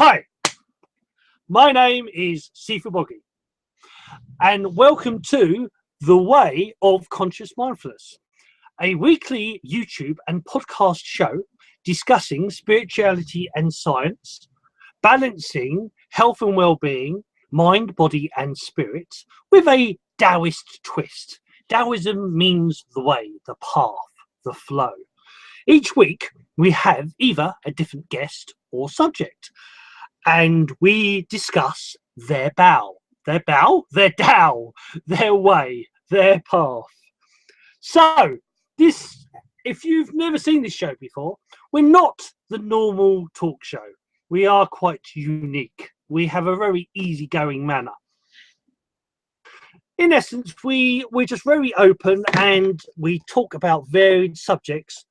Hi, my name is Sifu Boggie, and welcome to The Way of Conscious Mindfulness, a weekly YouTube and podcast show discussing spirituality and science, balancing health and well-being, mind, body, and spirit with a Taoist twist. Taoism means the way, the path, the flow. Each week, we have either a different guest or subject, and we discuss their Tao, their way, their path. So, if you've never seen this show before, we're not the normal talk show. We are quite unique. We have a very easygoing manner. In essence, we're just very open, and we talk about varied subjects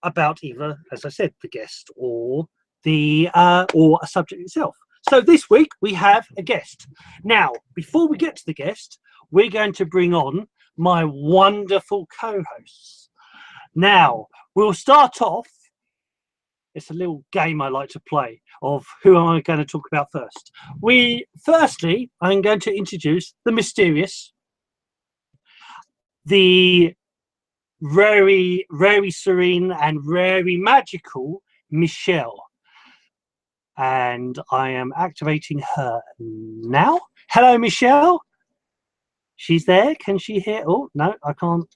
about either, as I said, the guest or a subject itself. So this week we have a guest. Now, before we get to the guest, we're going to bring on my wonderful co-hosts. Now, we'll start off. It's a little game I like to play of who am I going to talk about first. Firstly, I'm going to introduce the mysterious, the very, very serene and very magical Michelle. And I am activating her now. Hello, Michelle. She's there. Can she hear? Oh, no, I can't.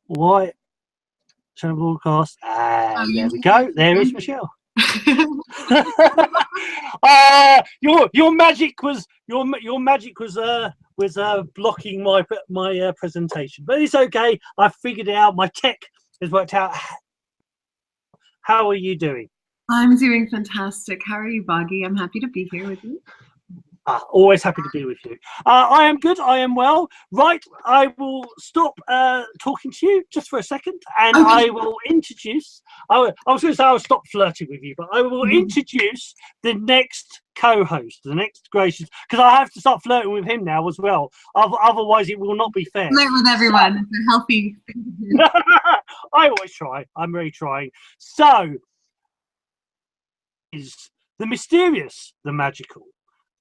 Why? Channel broadcast. And there we go. There is Michelle. Your magic was blocking my presentation, but it's okay. I figured it out. My tech has worked out. How are you doing? I'm doing fantastic. How are you, Boggie? I'm happy to be here with you. Always happy to be with you. I am good. I am well. Right, I will stop talking to you just for a second, and okay. I will introduce. I was going to say I'll stop flirting with you, but I will introduce the next co-host, the next gracious, because I have to start flirting with him now as well. Otherwise, it will not be fair. Flirt with everyone. It's a healthy. I always try. I'm really trying. So, is the mysterious, the magical,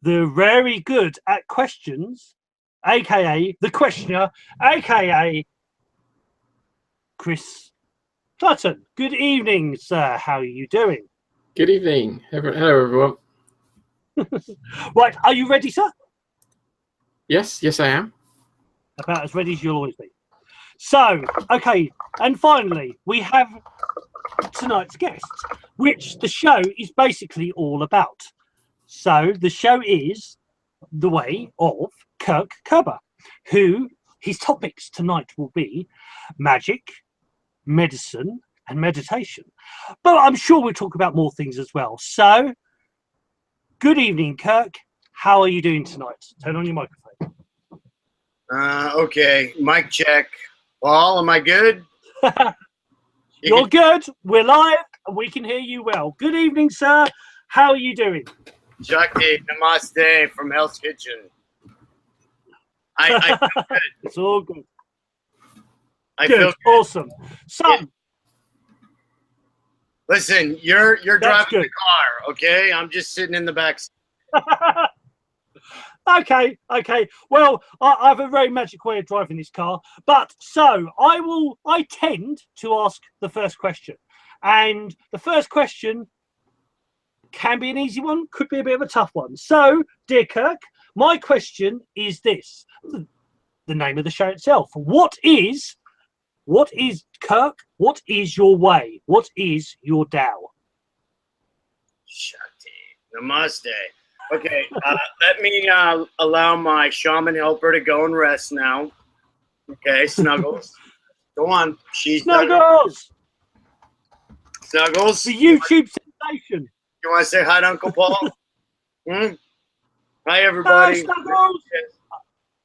the very good at questions, aka the questioner, aka Chris Clutton. Good evening, sir. How are you doing? Good evening. Hello, everyone. Right, are you ready, sir? Yes, I am. About as ready as you'll always be. So, okay, and finally, we have tonight's guest, which the show is basically all about. So the show is The Way of Kirk Kerber, who his topics tonight will be magic, medicine, and meditation. But I'm sure we'll talk about more things as well. So, good evening, Kirk. How are you doing tonight? Turn on your microphone. Okay, mic check. Paul, am I good? You're good. We're live, and we can hear you well. Good evening, sir. How are you doing? Shakti, namaste from Hell's Kitchen. I feel good. It's all good. I feel good. Awesome. So, listen, you're driving the car, okay? I'm just sitting in the back seat. Okay. Well, I have a very magic way of driving this car. But so I tend to ask the first question, and the first question can be an easy one, could be a bit of a tough one. So, dear Kirk, my question is this: the name of the show itself. What is Kirk? What is your way? What is your Tao? Shakti, namaste. Okay, let me allow my shaman helper to go and rest now. Okay, Snuggles. Go on. She's Snuggles. Snuggles. The YouTube sensation. You want to say hi to Uncle Paul? Hi, everybody. Snuggles.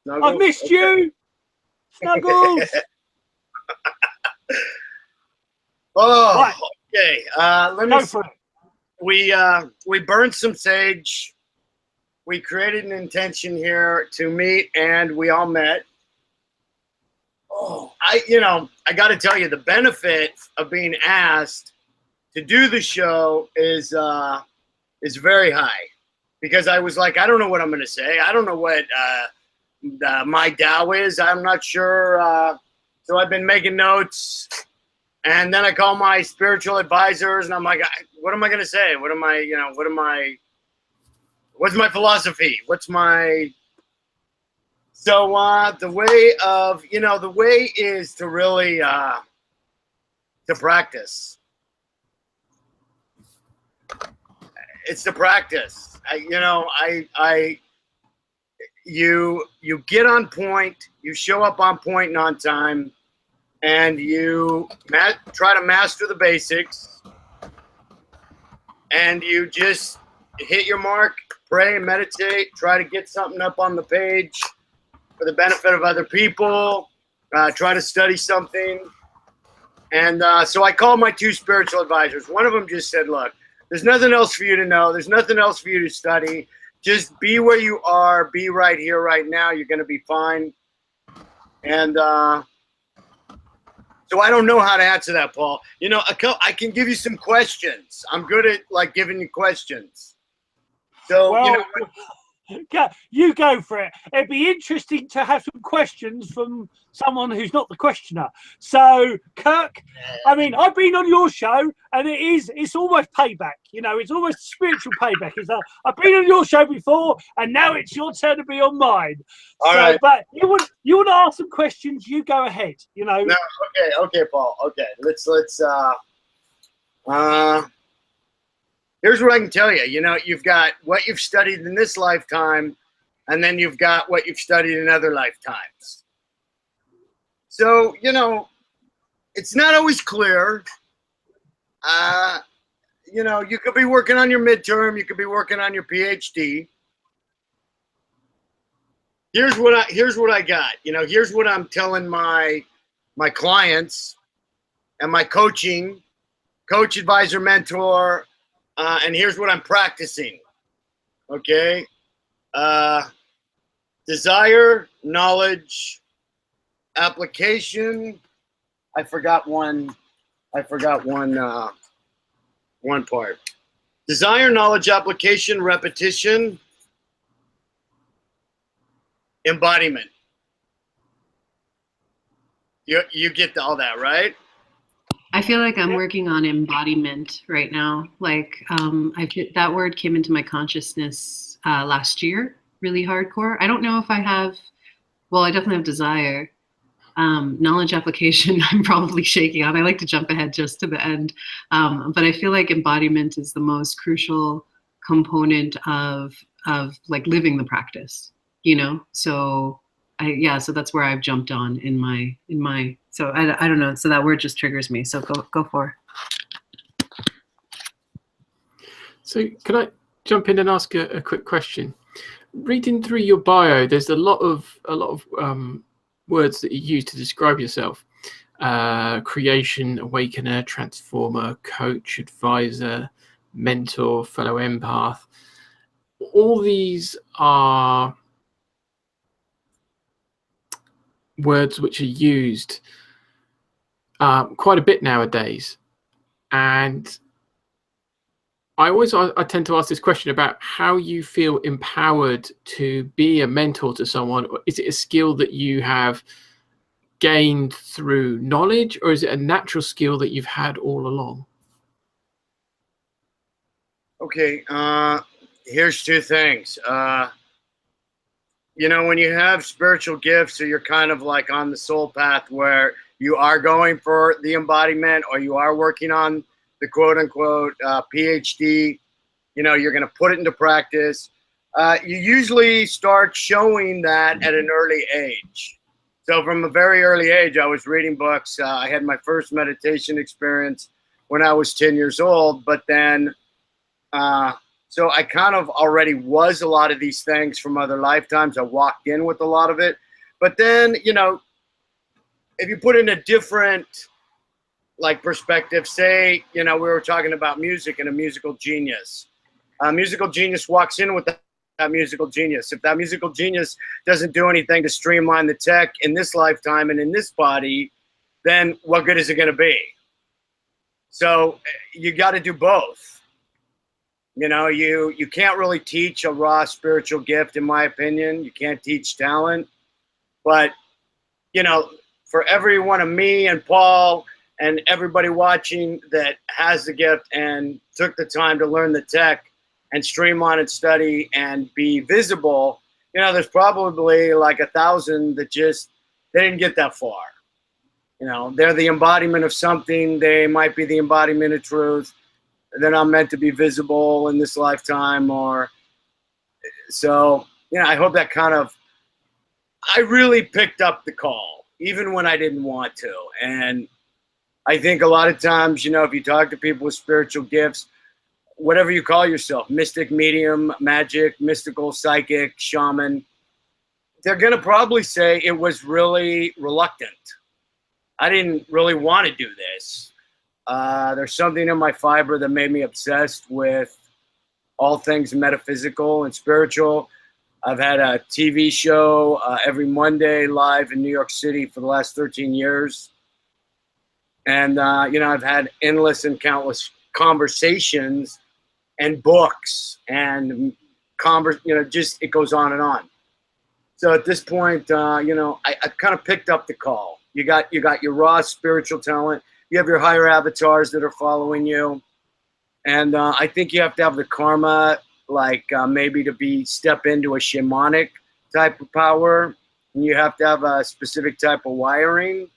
Snuggles. I've missed you. Snuggles. Oh, right. Okay. Let me see. We burned some sage. We created an intention here to meet, and we all met. Oh, I got to tell you, the benefit of being asked to do the show is very high, because I was like, I don't know what I'm going to say. I don't know what my Tao is. I'm not sure. So I've been making notes, and then I call my spiritual advisors, and I'm like, what am I going to say? What am I, what's my philosophy? What's my, so the way is to really, to practice. It's the practice. You get on point, you show up on point and on time, and you try to master the basics, and you just hit your mark, pray, meditate, try to get something up on the page for the benefit of other people, try to study something. And so I called my 2 spiritual advisors. One of them just said, look, there's nothing else for you to know. There's nothing else for you to study. Just be where you are. Be right here, right now. You're going to be fine. And so I don't know how to answer that, Paul. I can give you some questions. I'm good at giving you questions. So, well, you go for it. It'd be interesting to have some questions from someone who's not the questioner. So, Kirk, I mean, I've been on your show, and it's almost payback. It's almost spiritual payback. I've been on your show before, and now it's your turn to be on mine. All right. But you want to ask some questions? You go ahead. No, okay, Paul. Okay, let's. Here's what I can tell you. You've got what you've studied in this lifetime, and then you've got what you've studied in other lifetimes. So, it's not always clear. You could be working on your midterm. You could be working on your PhD. Here's what I got. Here's what I'm telling my clients and my coach, advisor, mentor. And here's what I'm practicing. Okay. Desire, knowledge, application. I forgot one part. Desire, knowledge, application, repetition, embodiment. You get all that, right? I feel like I'm working on embodiment right now. That word came into my consciousness last year, really hardcore. I don't know if I have, well, I definitely have desire. Knowledge application, I'm probably shaking on. I like to jump ahead just to the end. But I feel like embodiment is the most crucial component of living the practice, So so that's where I've jumped on in my, so I don't know. So that word just triggers me. So go for it. So can I jump in and ask a quick question? Reading through your bio, there's a lot of words that you use to describe yourself. Creation, awakener, transformer, coach, advisor, mentor, fellow empath. All these are words which are used quite a bit nowadays, and I tend to ask this question about how you feel empowered to be a mentor to someone. Is it a skill that you have gained through knowledge, or is it a natural skill that you've had all along? Okay, here's 2 things. When you have spiritual gifts, or you're kind of like on the soul path where you are going for the embodiment, or you are working on the quote unquote PhD, you're going to put it into practice. You usually start showing that at an early age. So from a very early age, I was reading books. I had my first meditation experience when I was 10 years old, but then, so I kind of already was a lot of these things from other lifetimes. I walked in with a lot of it, but then, if you put in a different perspective, say, we were talking about music and a musical genius. A musical genius walks in with that musical genius. If that musical genius doesn't do anything to streamline the tech in this lifetime and in this body, then what good is it going to be? So you got to do both. You know, you can't really teach a raw spiritual gift, in my opinion. You can't teach talent. But, you know, for every one of me and Paul and everybody watching that has the gift and took the time to learn the tech and streamline and study and be visible, you know, there's probably like 1,000 that just, they didn't get that far. You know, they're the embodiment of something. They might be the embodiment of truth. They're not meant to be visible in this lifetime, or so, you know, I hope that kind of, I really picked up the call, even when I didn't want to. And I think a lot of times, you know, if you talk to people with spiritual gifts, whatever you call yourself, mystic, medium, magic, mystical, psychic, shaman, they're going to probably say it was really reluctant. I didn't really want to do this. There's something in my fiber that made me obsessed with all things metaphysical and spiritual. I've had a TV show every Monday live in New York City for the last 13 years. And, you know, I've had endless and countless conversations and books and, you know, just it goes on and on. So at this point, you know, I kind of picked up the call. You got your raw spiritual talent. You have your higher avatars that are following you. And I think you have to have the karma, like maybe to step into a shamanic type of power. And you have to have a specific type of wiring.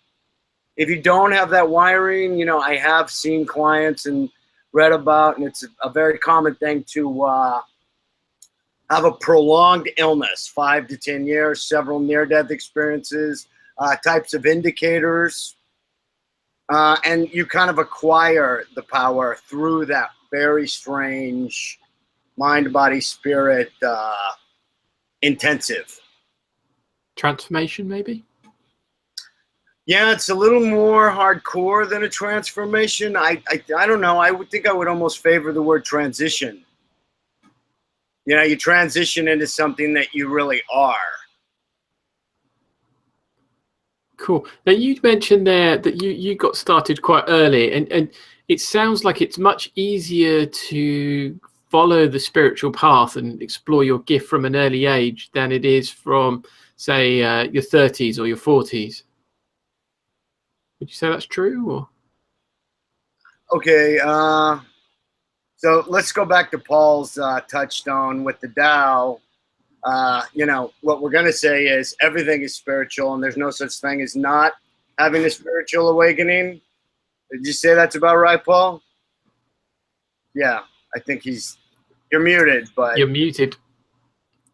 If you don't have that wiring, you know, I have seen clients and read about, and it's a very common thing to have a prolonged illness, 5 to 10 years, several near-death experiences, types of indicators, and you kind of acquire the power through that very strange mind, body, spirit intensive transformation, maybe. Yeah, it's a little more hardcore than a transformation. I don't know. I would think I would almost favor the word transition. You know, you transition into something that you really are. Cool. Now, you mentioned there that you got started quite early, and it sounds like it's much easier to follow the spiritual path and explore your gift from an early age than it is from, say, your 30s or your 40s. Would you say that's true? Or? Okay, so let's go back to Paul's touchstone with the Tao. You know, what we're going to say is everything is spiritual, and there's no such thing as not having a spiritual awakening. Did you say that's about right, Paul? Yeah, I think you're muted, but. You're muted.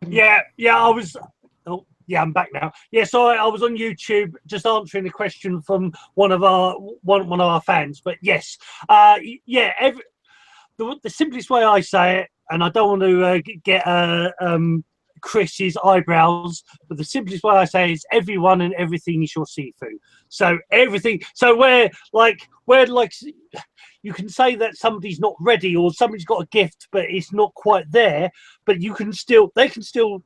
Yeah, I was. Oh, yeah, I'm back now. Yeah, so I was on YouTube just answering a question from one of our fans. But yes, yeah, the simplest way I say it, and I don't want to get Chris's eyebrows, but the simplest way I say it is everyone and everything is your Sifu. So everything. So where you can say that somebody's not ready or somebody's got a gift but it's not quite there, but they can still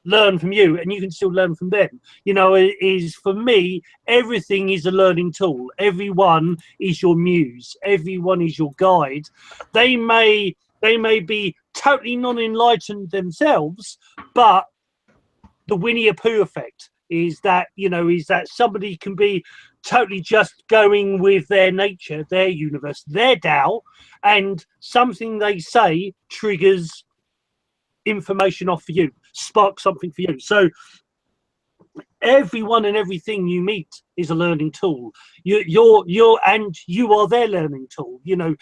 learn from you and you can still learn from them. You know, it is, for me, everything is a learning tool. Everyone is your muse. Everyone is your guide. They may be totally non-enlightened themselves, but the Winnie the Pooh effect is that, you know, is that somebody can be totally just going with their nature, their universe, their Tao, and something they say triggers information off for you, sparks something for you. So everyone and everything you meet is a learning tool. You are their learning tool. You know,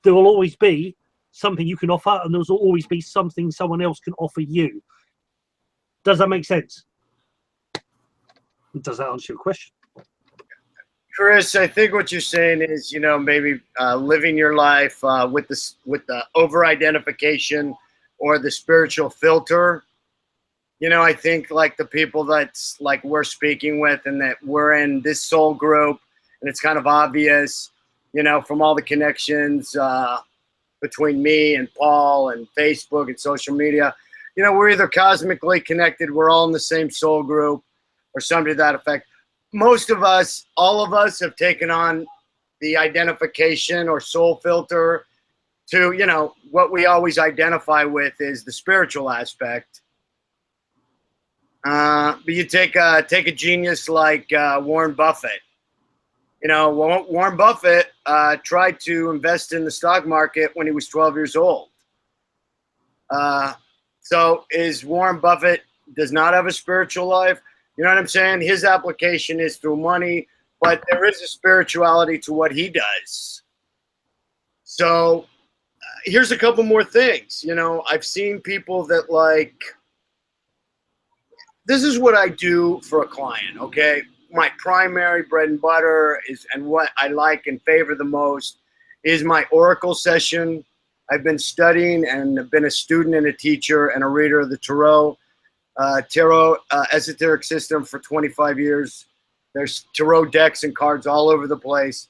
there will always be something you can offer, and there'll always be something someone else can offer you. Does that make sense? Does that answer your question? Chris, I think what you're saying is, you know, maybe living your life with the over-identification or the spiritual filter. You know, I think like the people that's like we're speaking with and that we're in this soul group, and it's kind of obvious, you know, from all the connections between me and Paul and Facebook and social media, you know, we're either cosmically connected, we're all in the same soul group, or something to that effect. Most of us, all of us, have taken on the identification or soul filter to, you know, what we always identify with is the spiritual aspect. But you take a genius like Warren Buffett. You know, Warren Buffett tried to invest in the stock market when he was 12 years old. So is Warren Buffett does not have a spiritual life? You know what I'm saying? His application is through money, but there is a spirituality to what he does. So here's a couple more things. You know, I've seen people that like, this is what I do for a client, okay? My primary bread and butter is, and what I like and favor the most is my oracle session. I've been studying and have been a student and a teacher and a reader of the tarot esoteric system for 25 years. There's tarot decks and cards all over the place.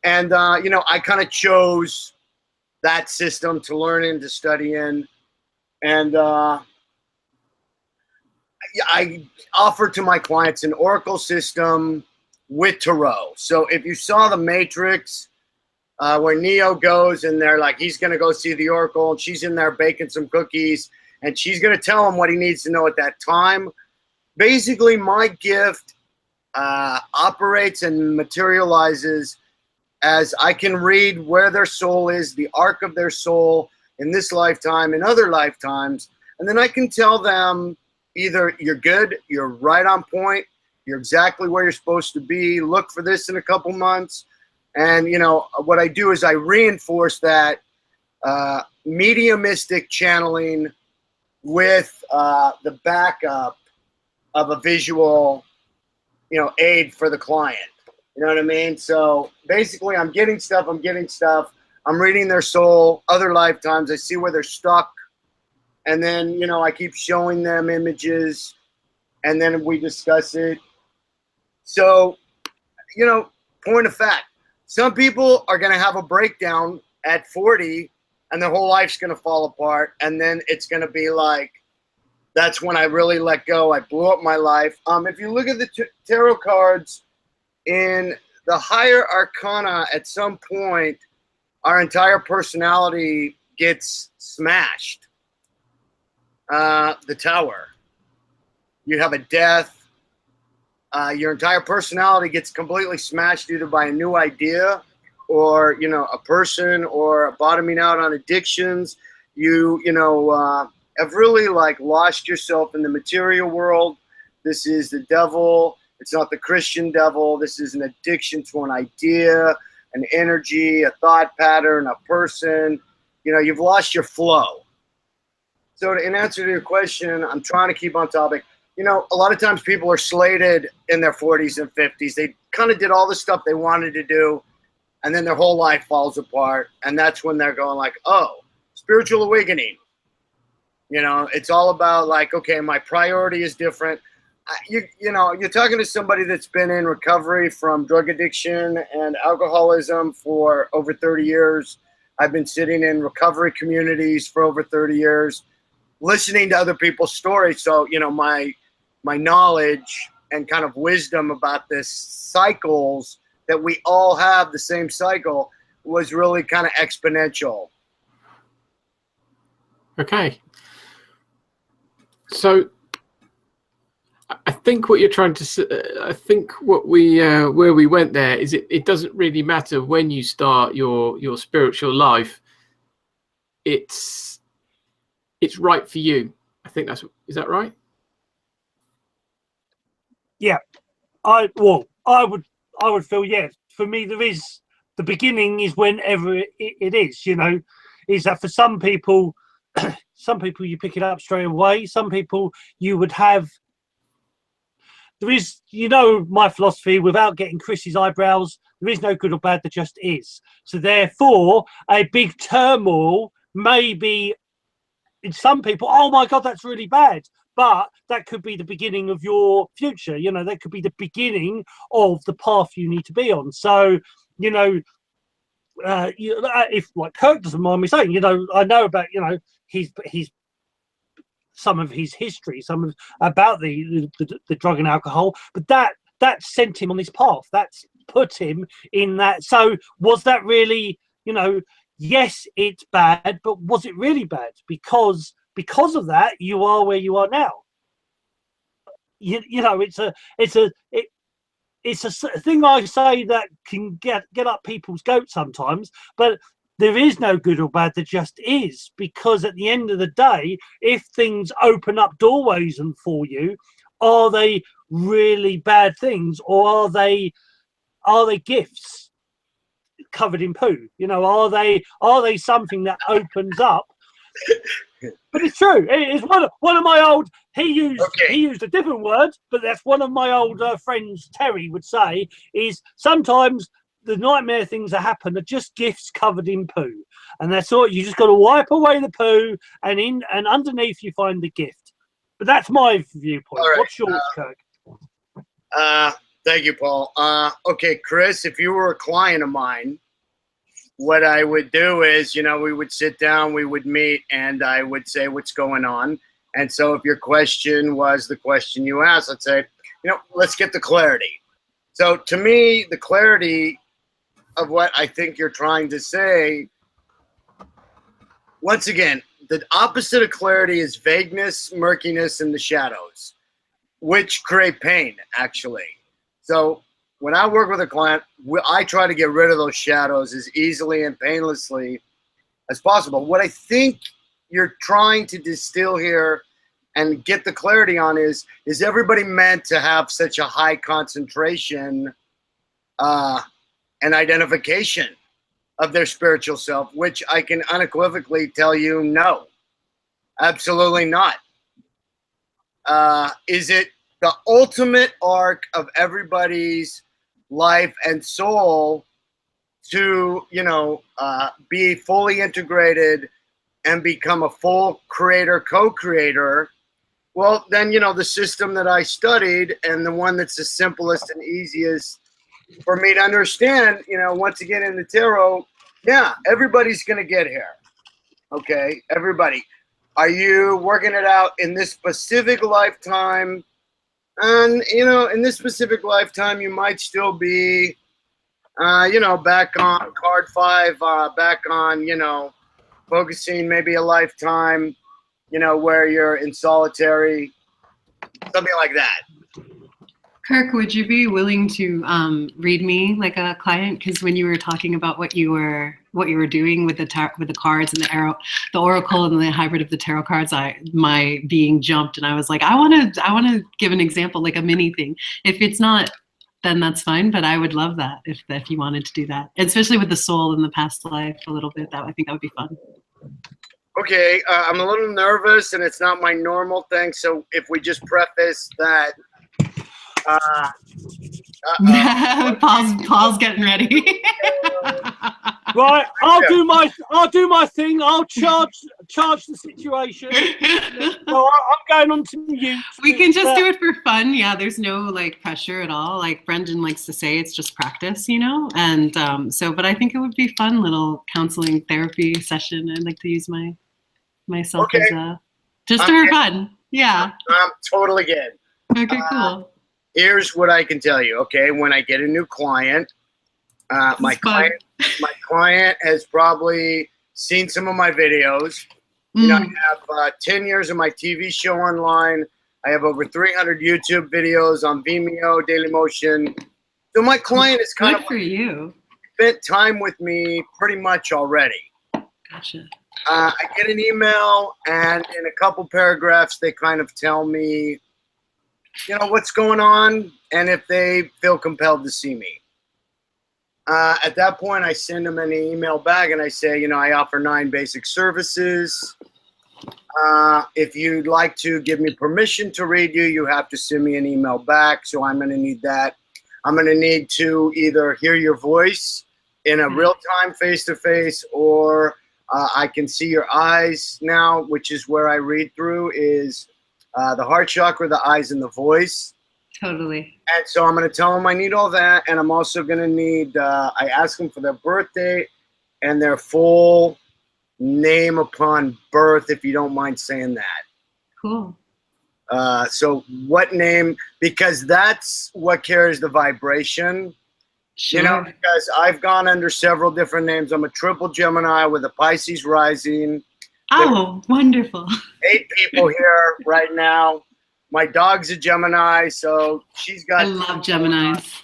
And, you know, I kind of chose that system to learn in, to study in. And I offer to my clients an oracle system with tarot. So if you saw The Matrix, where Neo goes and they're like, he's going to go see the oracle, and she's in there baking some cookies, and she's going to tell him what he needs to know at that time. Basically, my gift operates and materializes as I can read where their soul is, the arc of their soul in this lifetime, in other lifetimes, and then I can tell them either you're good, you're right on point, you're exactly where you're supposed to be, look for this in a couple months. And, you know, what I do is I reinforce that mediumistic channeling with the backup of a visual, you know, aid for the client. You know what I mean? So basically I'm getting stuff. I'm reading their soul, other lifetimes. I see where they're stuck. And then, you know, I keep showing them images, and then we discuss it. So, you know, point of fact, some people are going to have a breakdown at 40 and their whole life's going to fall apart. And then it's going to be like, that's when I really let go. I blew up my life. If you look at the tarot cards in the higher arcana, at some point, our entire personality gets smashed. The Tower. You have a death. Your entire personality gets completely smashed either by a new idea or, you know, a person, or bottoming out on addictions. You know, have really like lost yourself in the material world. This is the devil. It's not the Christian devil. This is an addiction to an idea, an energy, a thought pattern, a person. You know, you've lost your flow. So in answer to your question, I'm trying to keep on topic. You know, a lot of times people are slated in their 40s and 50s. They kind of did all the stuff they wanted to do, and then their whole life falls apart. And that's when they're going like, oh, spiritual awakening. You know, it's all about like, okay, my priority is different. You know, you're talking to somebody that's been in recovery from drug addiction and alcoholism for over 30 years. I've been sitting in recovery communities for over 30 years, listening to other people's stories. So, you know, my knowledge and kind of wisdom about this cycles that we all have the same cycle was really kind of exponential. Okay. So I think what you're trying to, I think what we, where we went there is it doesn't really matter when you start your spiritual life. It's right for you. I think is that right? Yeah, I would feel, yeah. For me, there is, the beginning is whenever it is. You know, is that for some people you pick it up straight away. Some people you would have. There is, you know, my philosophy, without getting Chris's eyebrows, there is no good or bad, there just is. So therefore, a big turmoil may be, in some people, oh my God, that's really bad. But that could be the beginning of your future. You know, that could be the beginning of the path you need to be on. So, you know, if like Kirk doesn't mind me saying, you know, I know about, you know, his some of his history, about the drug and alcohol, but that sent him on this path. That's put him in that. So was that really, you know, yes, it's bad, but was it really bad? Because of that, you are where you are now. You know, it's a thing I say that can get up people's goats sometimes, but there is no good or bad, there just is. Because at the end of the day, if things open up doorways and for you, are they really bad things, or are they gifts covered in poo? You know, are they something that opens up? But it's true. It's one of my old. He used a different word, but that's one of my old friends. Terry would say is sometimes the nightmare things that happen are just gifts covered in poo, and that's all. You just got to wipe away the poo, and underneath you find the gift. But that's my viewpoint. Right. What's yours, Kirk? Thank you, Paul. Okay, Chris, if you were a client of mine, what I would do is, you know, we would sit down, we would meet, and I would say what's going on. And so if your question was the question you asked, I'd say, you know, let's get the clarity. So to me, the clarity of what I think you're trying to say, once again, the opposite of clarity is vagueness, murkiness, and the shadows, which create pain, actually. So when I work with a client, I try to get rid of those shadows as easily and painlessly as possible. What I think you're trying to distill here and get the clarity on is everybody meant to have such a high concentration and identification of their spiritual self, which I can unequivocally tell you, no, absolutely not. Is it the ultimate arc of everybody's life and soul to, you know, be fully integrated and become a full creator, co-creator? Well, then, you know, the system that I studied and the one that's the simplest and easiest for me to understand, you know, once again in the tarot, yeah, everybody's going to get here. Okay, everybody. Are you working it out in this specific lifetime? And, you know, in this specific lifetime, you might still be, you know, back on card 5, back on, you know, focusing maybe a lifetime, you know, where you're in solitary, something like that. Kirk, would you be willing to read me like a client? Because when you were talking about what you were doing with the cards and the oracle and the hybrid of the tarot cards, my being jumped, and I was like, I want to give an example, like a mini thing. If it's not, then that's fine. But I would love that if you wanted to do that, especially with the soul in the past life a little bit. I think that would be fun. Okay, I'm a little nervous, and it's not my normal thing. So if we just preface that. Paul's getting ready. Right, I'll do my thing. I'll charge the situation. So I'm going on to mute. We can just do it for fun. Yeah, there's no like pressure at all. Like Brendan likes to say, it's just practice, you know. And but I think it would be fun little counseling therapy session. I'd like to use myself okay. as just for fun. Yeah. I'm totally good. Okay, cool. Here's what I can tell you. Okay, when I get a new client, my client has probably seen some of my videos. You know, I have 10 years of my TV show online. I have over 300 YouTube videos on Vimeo, Dailymotion. So my client is kind of for you. Spent time with me pretty much already. Gotcha. I get an email, and in a couple paragraphs, they kind of tell me, you know, what's going on, and if they feel compelled to see me. At that point, I send them an email back, and I say, you know, I offer 9 basic services. If you'd like to give me permission to read you, you have to send me an email back, so I'm going to need that. I'm going to need to either hear your voice in a real-time face-to-face, or I can see your eyes now, which is where I read through, is the heart chakra, the eyes, and the voice. Totally. And so I'm going to tell them I need all that, and I'm also going to need, I ask them for their birthday and their full name upon birth, if you don't mind saying that. Cool. So what name, because that's what carries the vibration. Sure. You know, because I've gone under several different names. I'm a triple Gemini with a Pisces rising. Oh, wonderful. 8 people here right now. My dog's a Gemini, so she's got. I love Geminis.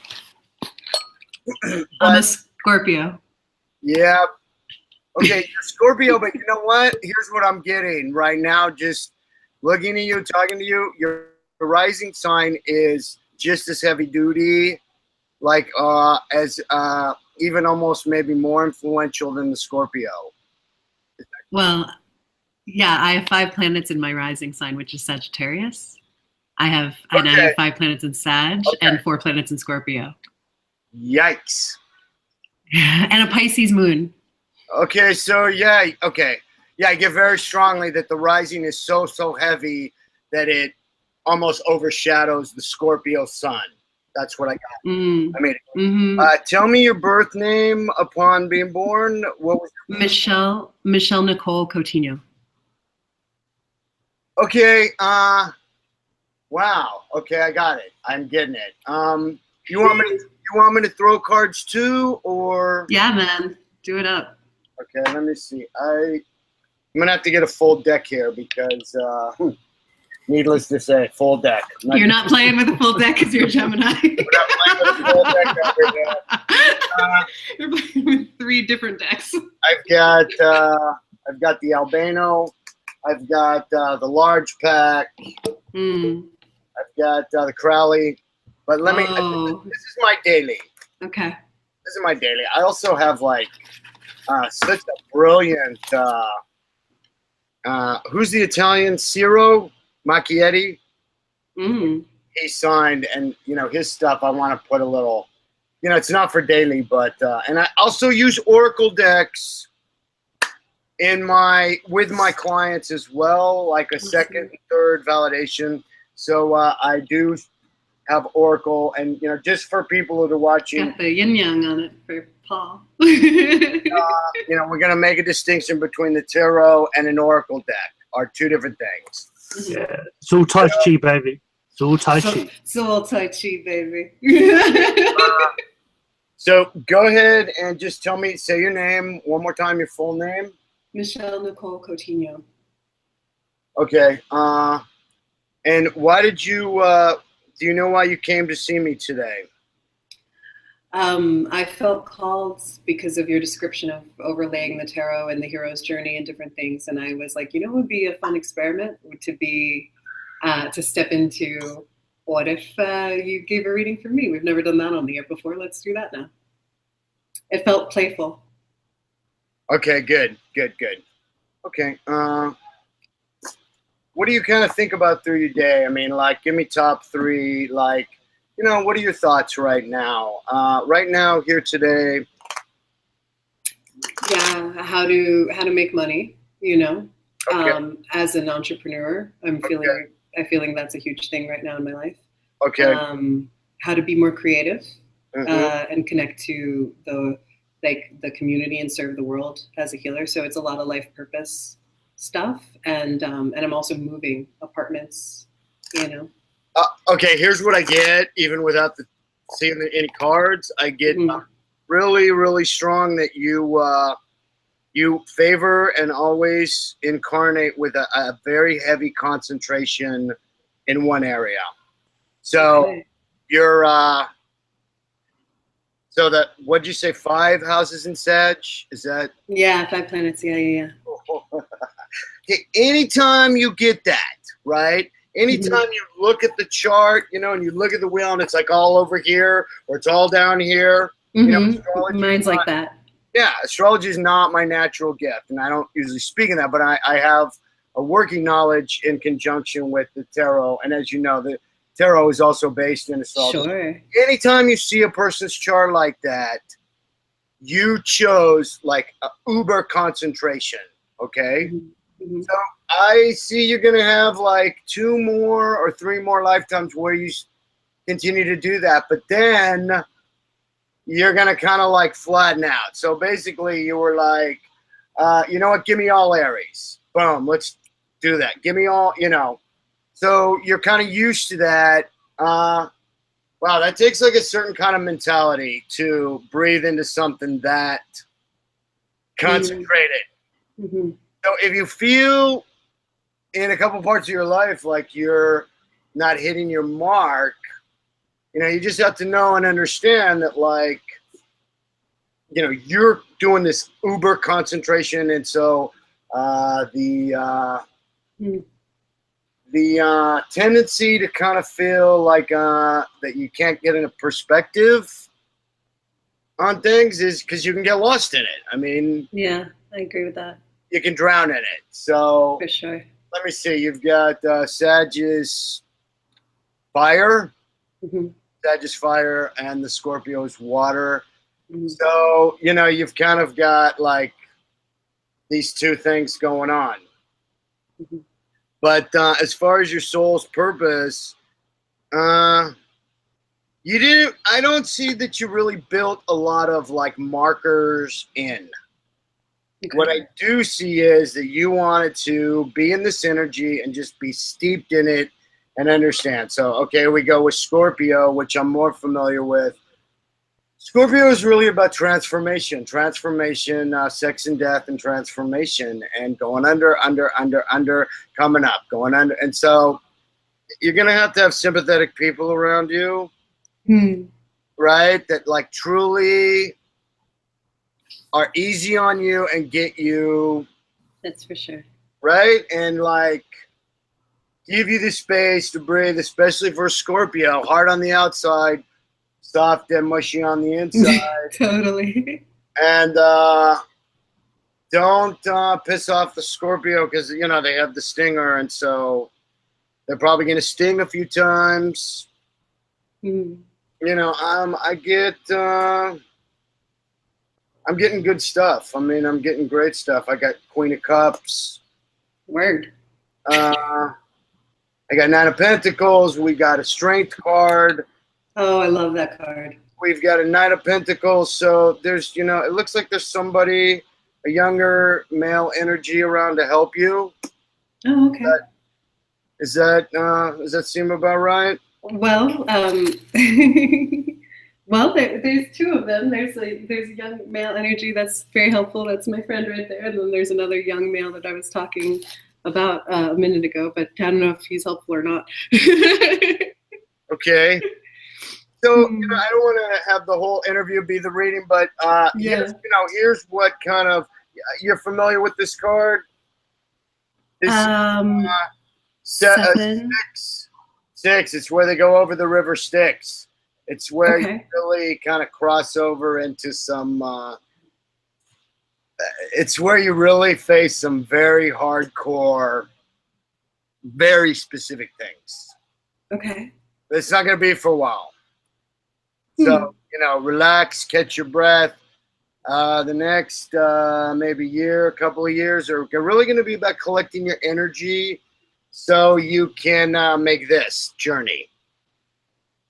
I'm a Scorpio. Yeah. Okay, you're Scorpio, but you know what? Here's what I'm getting right now. Just looking at you, talking to you, your rising sign is just as heavy duty, like as even almost maybe more influential than the Scorpio. Well, yeah, I have 5 planets in my rising sign, which is Sagittarius. I have 5 planets in Sag and 4 planets in Scorpio. Yikes. And a Pisces moon. Okay, so yeah, okay. Yeah, I get very strongly that the rising is so heavy that it almost overshadows the Scorpio sun. That's what I got. I mean, tell me your birth name upon being born. What was Michelle Nicole Coutinho. Okay, wow. Okay, I got it. I'm getting it. You want me to throw cards too, or? Yeah, man. Do it up. Okay, let me see. I'm gonna have to get a full deck here because, needless to say, full deck. You're not playing with a full deck because you're a Gemini. We're not playing with a full deck over there. You're playing with 3 different decks. I've got the Albano. I've got the large pack. I've got the Crowley. But let me. This is my daily. Okay. This is my daily. I also have like such a brilliant. Who's the Italian? Ciro Macchietti. He signed, and you know his stuff. I want to put a little. You know, it's not for daily, but and I also use Oracle decks with my clients as well, like a second and third validation. So I do have Oracle, and you know, just for people that are watching, got the yin yang on it for Paul. you know, we're gonna make a distinction between the tarot and an Oracle deck are 2 different things. Yeah, it's all Tai Chi, baby. It's all Tai Chi. It's all Tai Chi, baby. So go ahead and just say your name one more time, your full name. Michelle Nicole Coutinho. Okay. And why did you? Do you know why you came to see me today? I felt called because of your description of overlaying the tarot and the hero's journey and different things, and I was like, you know, what would be a fun experiment to step into. What if you gave a reading for me? We've never done that on the air before. Let's do that now. It felt playful. Okay, good. Okay. What do you kind of think about through your day? I mean, like, give me top 3. Like, you know, what are your thoughts right now? Right now, here today. Yeah, how to make money. You know, okay. As an entrepreneur, I'm feeling that's a huge thing right now in my life. Okay. How to be more creative and connect to the community and serve the world as a healer. So it's a lot of life purpose stuff, and I'm also moving apartments. You know. Okay, here's what I get, even without seeing any cards. I get really, really strong that you favor and always incarnate with a very heavy concentration in one area. So you're so that, what'd you say, 5 houses in Sag? Is that? Yeah, 5 planets. Yeah. Okay, anytime you get that, right? Anytime you look at the chart, you know, and you look at the wheel and it's like all over here or it's all down here. You know, mine's like that. Yeah, astrology is not my natural gift, and I don't usually speak in that, but I have a working knowledge in conjunction with the tarot, and as you know, the tarot is also based in astrology. Sure. Anytime you see a person's chart like that, you chose like a uber concentration, okay? So I see you're going to have like 2 more or 3 more lifetimes where you continue to do that, but then you're going to kind of like flatten out. So basically you were like, you know what, give me all Aries. Boom, let's do that. Give me all, you know. So you're kind of used to that. Wow, that takes like a certain kind of mentality to breathe into something that concentrated. Mm-hmm. So if you feel in a couple parts of your life like you're not hitting your mark, you know, you just have to know and understand that, like, you know, you're doing this uber concentration, and so the tendency to kind of feel like that you can't get in a perspective on things is because you can get lost in it. I mean, yeah, I agree with that. You can drown in it. So For sure. let me see. You've got Sagittarius fire, Sagittarius fire, and the Scorpio's water. So, you know, you've kind of got like these two things going on. But as far as your soul's purpose, I don't see that you really built a lot of like markers in. Okay. What I do see is that you wanted to be in this energy and just be steeped in it and understand. So, okay, we go with Scorpio, which I'm more familiar with. Scorpio is really about transformation, sex and death and transformation, and going under, coming up, going under. And so you're going to have sympathetic people around you, right? That like truly are easy on you and get you. That's for sure. Right? And like give you the space to breathe, especially for Scorpio, hard on the outside, soft and mushy on the inside. Totally. And don't piss off the Scorpio because, you know, they have the stinger. And so they're probably going to sting a few times. You know, I'm getting good stuff. I mean, I'm getting great stuff. I got Queen of Cups. Word. I got Nine of Pentacles. We got a Strength card. Oh, I love that card. We've got a Knight of Pentacles. So there's, you know, it looks like there's somebody, a younger male energy around to help you. Oh, okay. Does that seem about right? Well, well, there's two of them. There's a young male energy that's very helpful. That's my friend right there. And then there's another young male that I was talking about a minute ago, but I don't know if he's helpful or not. Okay. So, you know, I don't want to have the whole interview be the reading, but here's what kind of, you're familiar with this card? This, Seven. Six. It's where they go over the river Styx. It's where Okay. you really kind of cross over into some, it's where you really face some very hardcore, very specific things. Okay. But it's not going to be for a while. So, you know, relax, catch your breath. The next maybe year, a couple of years are really going to be about collecting your energy so you can make this journey.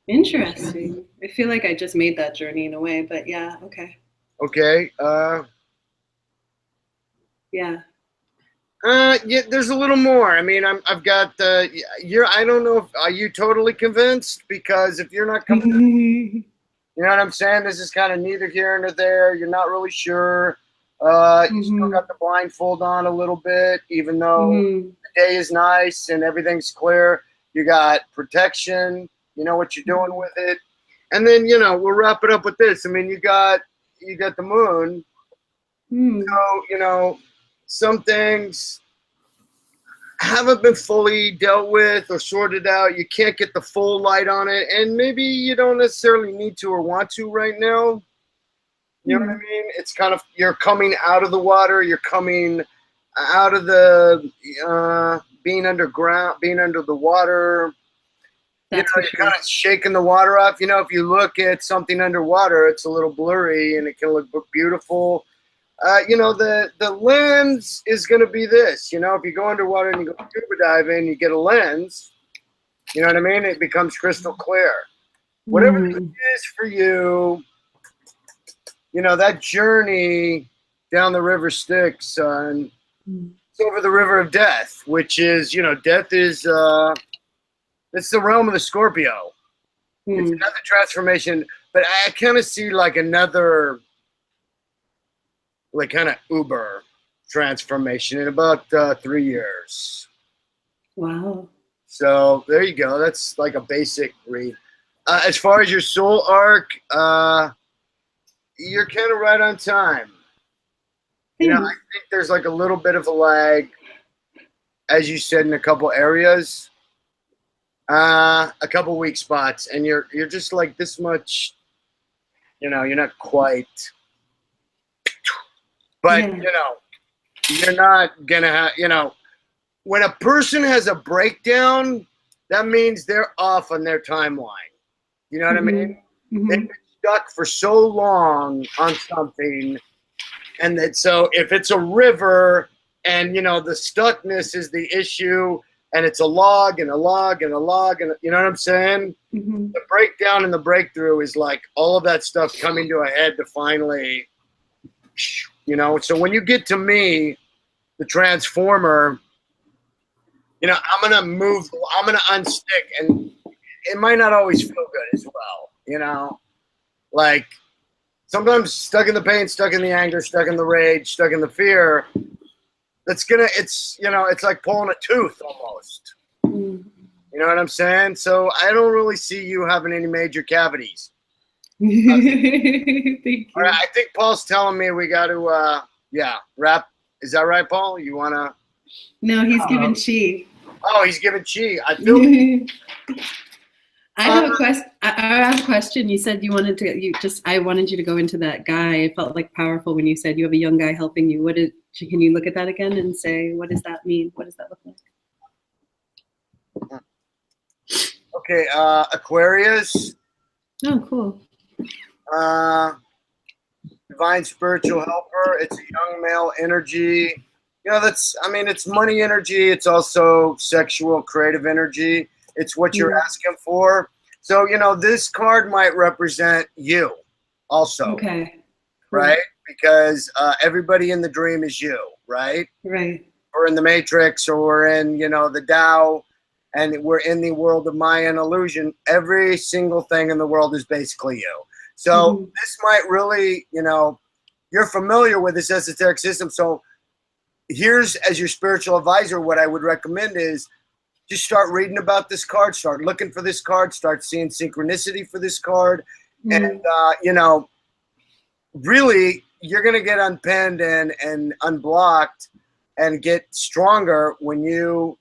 Interesting. I feel like I just made that journey in a way, but yeah, okay. Okay. Yeah. Yeah, there's a little more. I mean, I've got I don't know if are you totally convinced, because if you're not convinced, you know what I'm saying? This is kind of neither here nor there. You're not really sure. You still got the blindfold on a little bit, even though the day is nice and everything's clear. You got protection. You know what you're doing with it. And then, you know, we'll wrap it up with this. I mean, you got the moon. So, you know, some things haven't been fully dealt with or sorted out. You can't get the full light on it, and maybe you don't necessarily need to or want to right now. You know what I mean? It's kind of, you're coming out of the water, you're coming out of the being underground, being under the water. That's you're kind of shaking the water off. You know, if you look at something underwater, it's a little blurry and it can look beautiful. You know, the lens is going to be this. You know, if you go underwater and you go scuba diving, you get a lens. You know what I mean? It becomes crystal clear. Whatever it is for you, you know, that journey down the river Styx, and it's over the river of death, which is, you know, death is it's the realm of the Scorpio. It's another transformation, but I kind of see like another, like kind of Uber transformation in about 3 years. Wow. So there you go. That's like a basic read. As far as your soul arc, you're kind of right on time. You know, I think there's like a little bit of a lag, as you said, in a couple areas, a couple weak spots, and you're just like this much. You know, you're not quite, but you know, you're not gonna have. You know, when a person has a breakdown, that means they're off on their timeline. You know what I mean? They've been stuck for so long on something. And that, so if it's a river and, you know, the stuckness is the issue and it's a log and a log and a log and, you know what I'm saying? The breakdown and the breakthrough is like all of that stuff coming to a head to finally, you know. So when you get to me, the transformer, you know, I'm going to move, I'm going to unstick, and it might not always feel good as well, you know, like, sometimes stuck in the pain, stuck in the anger, stuck in the rage, stuck in the fear, it's, you know, it's like pulling a tooth almost. You know what I'm saying? So I don't really see you having any major cavities. Thank you. All right, I think Paul's telling me we got to, wrap. Is that right, Paul? You want to? No, he's giving chi. Oh, he's giving chi. I feel. I have a question. I have a question. You said you wanted to. I wanted you to go into that guy. It felt like powerful when you said you have a young guy helping you. Can you look at that again and say, what does that mean? What does that look like? Okay, Aquarius. Oh, cool. Divine spiritual helper. It's a young male energy. You know, it's money energy. It's also sexual, creative energy. It's what you're asking for. So, you know, this card might represent you also. Okay. Right? Because everybody in the dream is you, right? Right. Or in the Matrix, or in, you know, the Tao, and we're in the world of Maya and illusion. Every single thing in the world is basically you. So this might really, you know, you're familiar with this esoteric system. So here's, as your spiritual advisor, what I would recommend is, just start reading about this card, start looking for this card, start seeing synchronicity for this card. And, you know, really, you're going to get unpinned and unblocked and get stronger when you,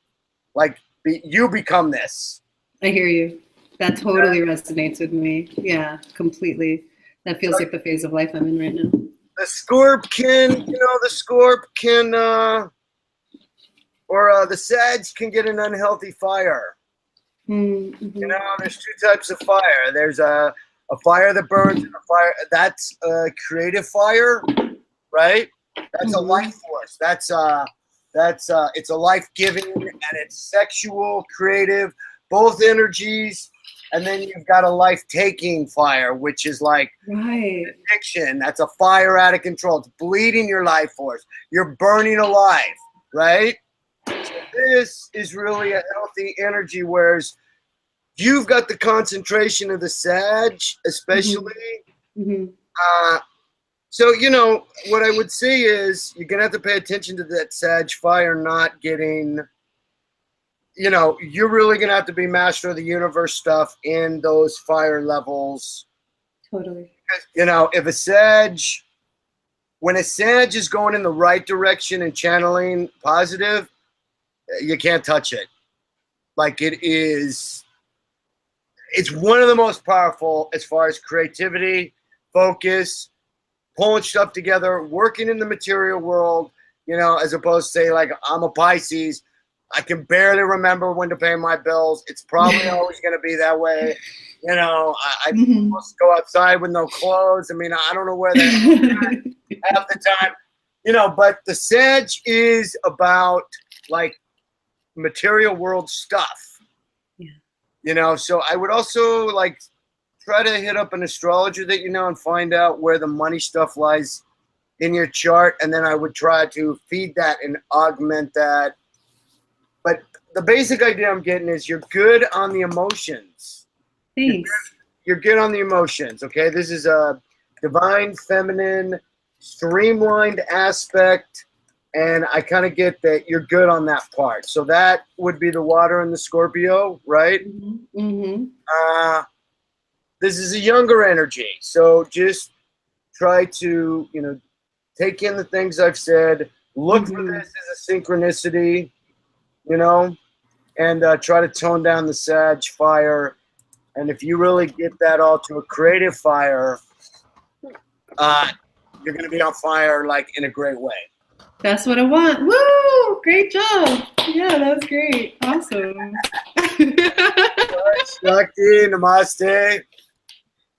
like, you become this. I hear you. That totally resonates with me. Yeah, completely. That feels like the phase of life I'm in right now. The Scorpion, you know, the Scorpion or the Sag can get an unhealthy fire. You know, there's two types of fire. There's a fire that burns and a fire that's a creative fire, right? That's a life force. That's it's a life-giving, and it's sexual, creative, both energies. And then you've got a life-taking fire, which is like addiction. That's a fire out of control. It's bleeding your life force. You're burning alive, right? So this is really a healthy energy, whereas you've got the concentration of the Sag, especially. So, you know, what I would say is you're going to have to pay attention to that Sag fire not getting, you know, you're really going to have to be master of the universe stuff in those fire levels. Totally. You know, if a Sag, when a Sag is going in the right direction and channeling positive, you can't touch it. Like, it's one of the most powerful as far as creativity, focus, pulling stuff together, working in the material world, you know, as opposed to say, like, I'm a Pisces, I can barely remember when to pay my bills. It's probably always going to be that way. You know, I must go outside with no clothes. I mean, I don't know where they're half the time. You know, but the Sag is about, like, material world stuff. Yeah. You know, so I would also, like, try to hit up an astrologer that you know and find out where the money stuff lies in your chart, and then I would try to feed that and augment that. But the basic idea I'm getting is you're good on the emotions. Thanks. you're good on the emotions. Okay, this is a divine feminine, streamlined aspect, and I kind of get that you're good on that part. So that would be the water and the Scorpio, right? This is a younger energy, so just try to, you know, take in the things I've said. Look for this as a synchronicity, you know, and try to tone down the Sag fire. And if you really get that all to a creative fire, you're going to be on fire, like, in a great way. That's what I want. Woo! Great job. Yeah, that's great. Awesome. Shakti, namaste.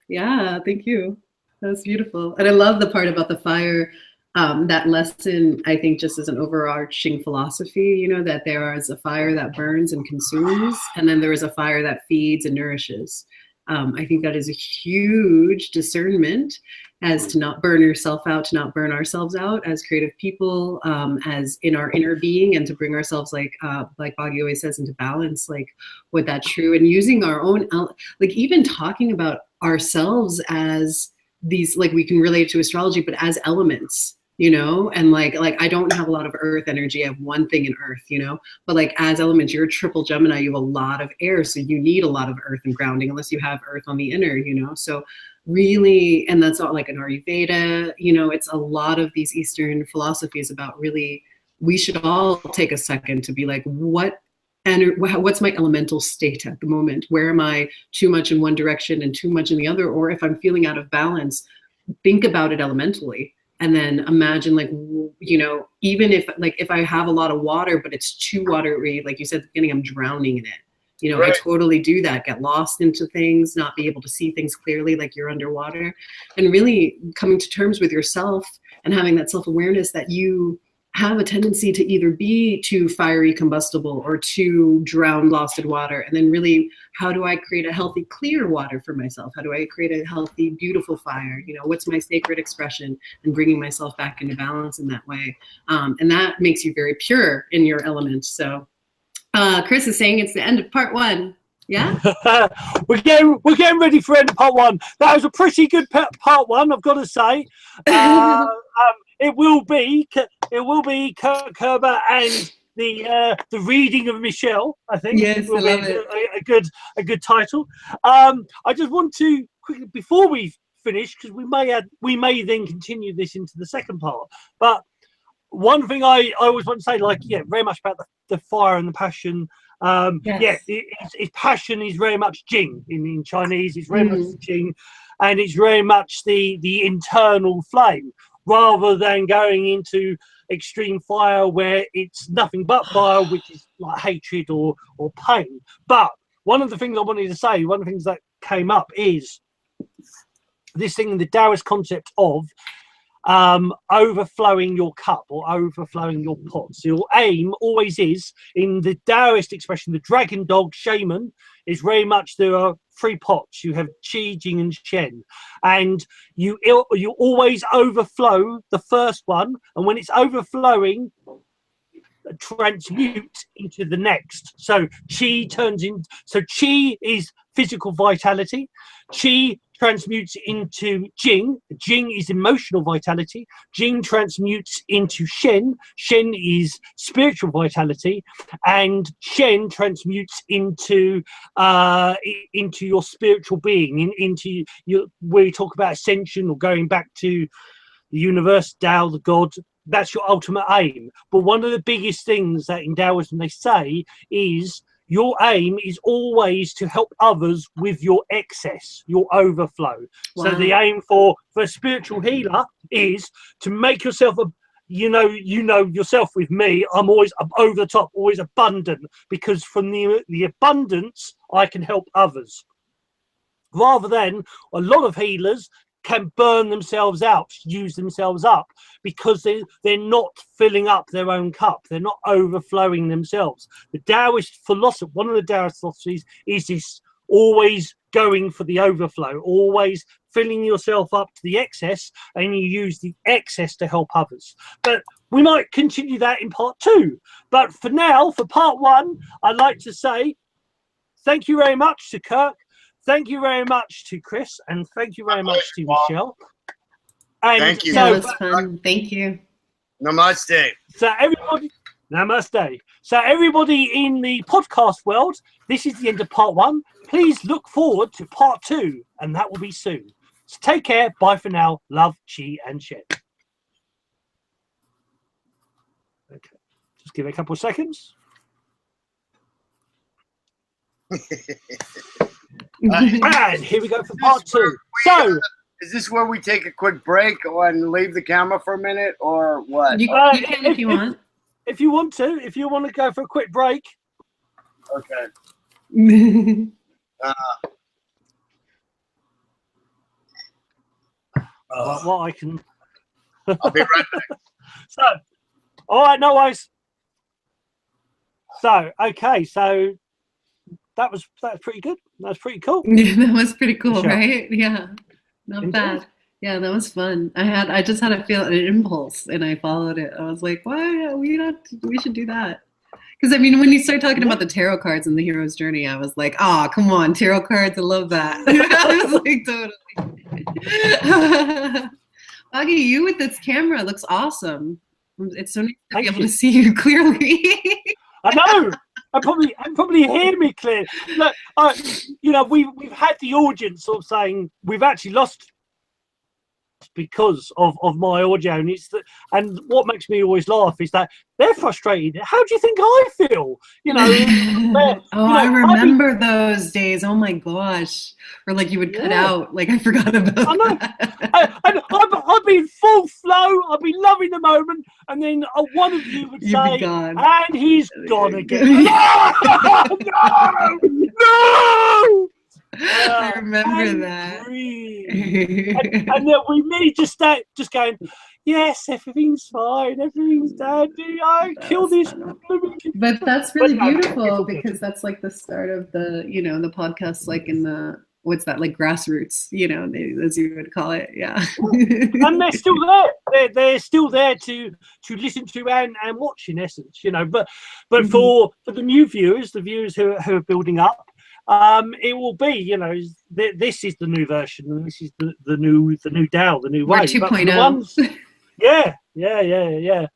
Yeah, thank you. That's beautiful. And I love the part about the fire. That lesson, I think, just as an overarching philosophy, you know, that there is a fire that burns and consumes, and then there is a fire that feeds and nourishes. I think that is a huge discernment as to not burn yourself out, to not burn ourselves out as creative people, as in our inner being, and to bring ourselves, like Boggie always says, into balance, like with that true, and using our own, like even talking about ourselves as these, like we can relate to astrology, but as elements, you know, and like I don't have a lot of earth energy. I have one thing in earth, you know, but like as elements, you're a triple Gemini, you have a lot of air. So you need a lot of earth and grounding unless you have earth on the inner, you know, so really, and that's all like an Ayurveda, you know, it's a lot of these Eastern philosophies about really, we should all take a second to be like, what's my elemental state at the moment? Where am I too much in one direction and too much in the other? Or if I'm feeling out of balance, think about it elementally. And then imagine, like, you know, even if I have a lot of water, but it's too watery, like you said at the beginning, I'm drowning in it. You know, right. I totally do that, get lost into things, not be able to see things clearly, like you're underwater. And really coming to terms with yourself and having that self-awareness that you have a tendency to either be too fiery, combustible, or too drowned, lost in water. And then really, how do I create a healthy, clear water for myself? How do I create a healthy, beautiful fire? You know, what's my sacred expression? And bringing myself back into balance in that way. And that makes you very pure in your element. So Chris is saying it's the end of part 1. Yeah, we're getting ready for end of part 1. That was a pretty good part 1, I've got to say. It will be Kirk Kerber and the reading of Michelle. I think. Yes, will I love it. A good title. I just want to quickly, before we finish, because we may then continue this into the second part. But one thing I always want to say, like, yeah, very much about the fire and the passion. Yes. Yeah, its passion is very much Jing in Chinese. It's very much Jing, and it's very much the internal flame, rather than going into extreme fire where it's nothing but fire, which is like hatred or pain. But one of the things I wanted to say, one of the things that came up is this thing, the Taoist concept of overflowing your cup or overflowing your pot. So your aim always is, in the Taoist expression, the dragon dog shaman is very much, there are 3 pots. You have Qi, Jing, and Shen, and you always overflow the first one, and when it's overflowing, transmute into the next. So Qi Qi is physical vitality. Qi transmutes into Jing. Jing is emotional vitality. Jing transmutes into Shen. Shen is spiritual vitality, and Shen transmutes into your spiritual being, into your, where you talk about ascension or going back to the universe, Tao, the God. That's your ultimate aim. But one of the biggest things that in Taoism they say is your aim is always to help others with your excess, your overflow. Wow. So the aim for a spiritual healer is to make yourself you know yourself with me, I'm always over the top, always abundant, because from the abundance I can help others. Rather than a lot of healers can burn themselves out, use themselves up, because they're not filling up their own cup. They're not overflowing themselves. The Taoist philosophy, one of the Taoist philosophies, is this always going for the overflow, always filling yourself up to the excess, and you use the excess to help others. But we might continue that in part 2. But for now, for part 1, I'd like to say thank you very much to Kirk. thank you very much to Chris, and thank you very much to Michelle. And Thank you. That was fun. Thank you. Namaste. So everybody, namaste. So everybody in the podcast world, this is the end of part 1. Please look forward to part 2, and that will be soon. So take care. Bye for now. Love, chi, and shed. Okay, just give it a couple of seconds. And here we go for part 2. So, is this where we take a quick break and leave the camera for a minute, or what? You can if you want. If you want to go for a quick break. Okay. What I can. I'll be right back. So, all right, no worries. So, okay, so that was pretty good. That was pretty cool. Yeah, that was pretty cool, Sure. right? Yeah, not Indeed. bad. Yeah, that was fun. I just had an impulse, and I followed it. I was like, "Why we should do that." Because I mean, when you start talking about the tarot cards and the hero's journey, I was like, "Oh, come on, tarot cards! I love that." I was like, totally. Boggie, you with this camera looks awesome. It's so nice to Thank be able you. to see you clearly. I know. I probably hear me clear. Look, you know, we've had the audience sort of saying we've actually lost because of my audio, and it's that. And what makes me always laugh is that they're frustrated. How do you think I feel? You know. I remember those days. Oh my gosh! Or like you would cut out. Like I forgot about. I know. That. I've been full flow. I've been loving the moment, and then one of you would You'd say, be gone. "And he's gone again." No! No! I remember and that. breathe. and then we me just going, yes, everything's fine, everything's dandy. I killed this. But that's really But no, beautiful it's all good. because that's like the start of the, the podcast, like in the, what's that, like grassroots, as you would call it. Yeah. And they're still there. They're still there to listen to and watch, in essence, But for the new viewers, the viewers who are building up, it will be, this is the new version, and this is the new Dow, the new way. We're 2.0. But for the ones, yeah. The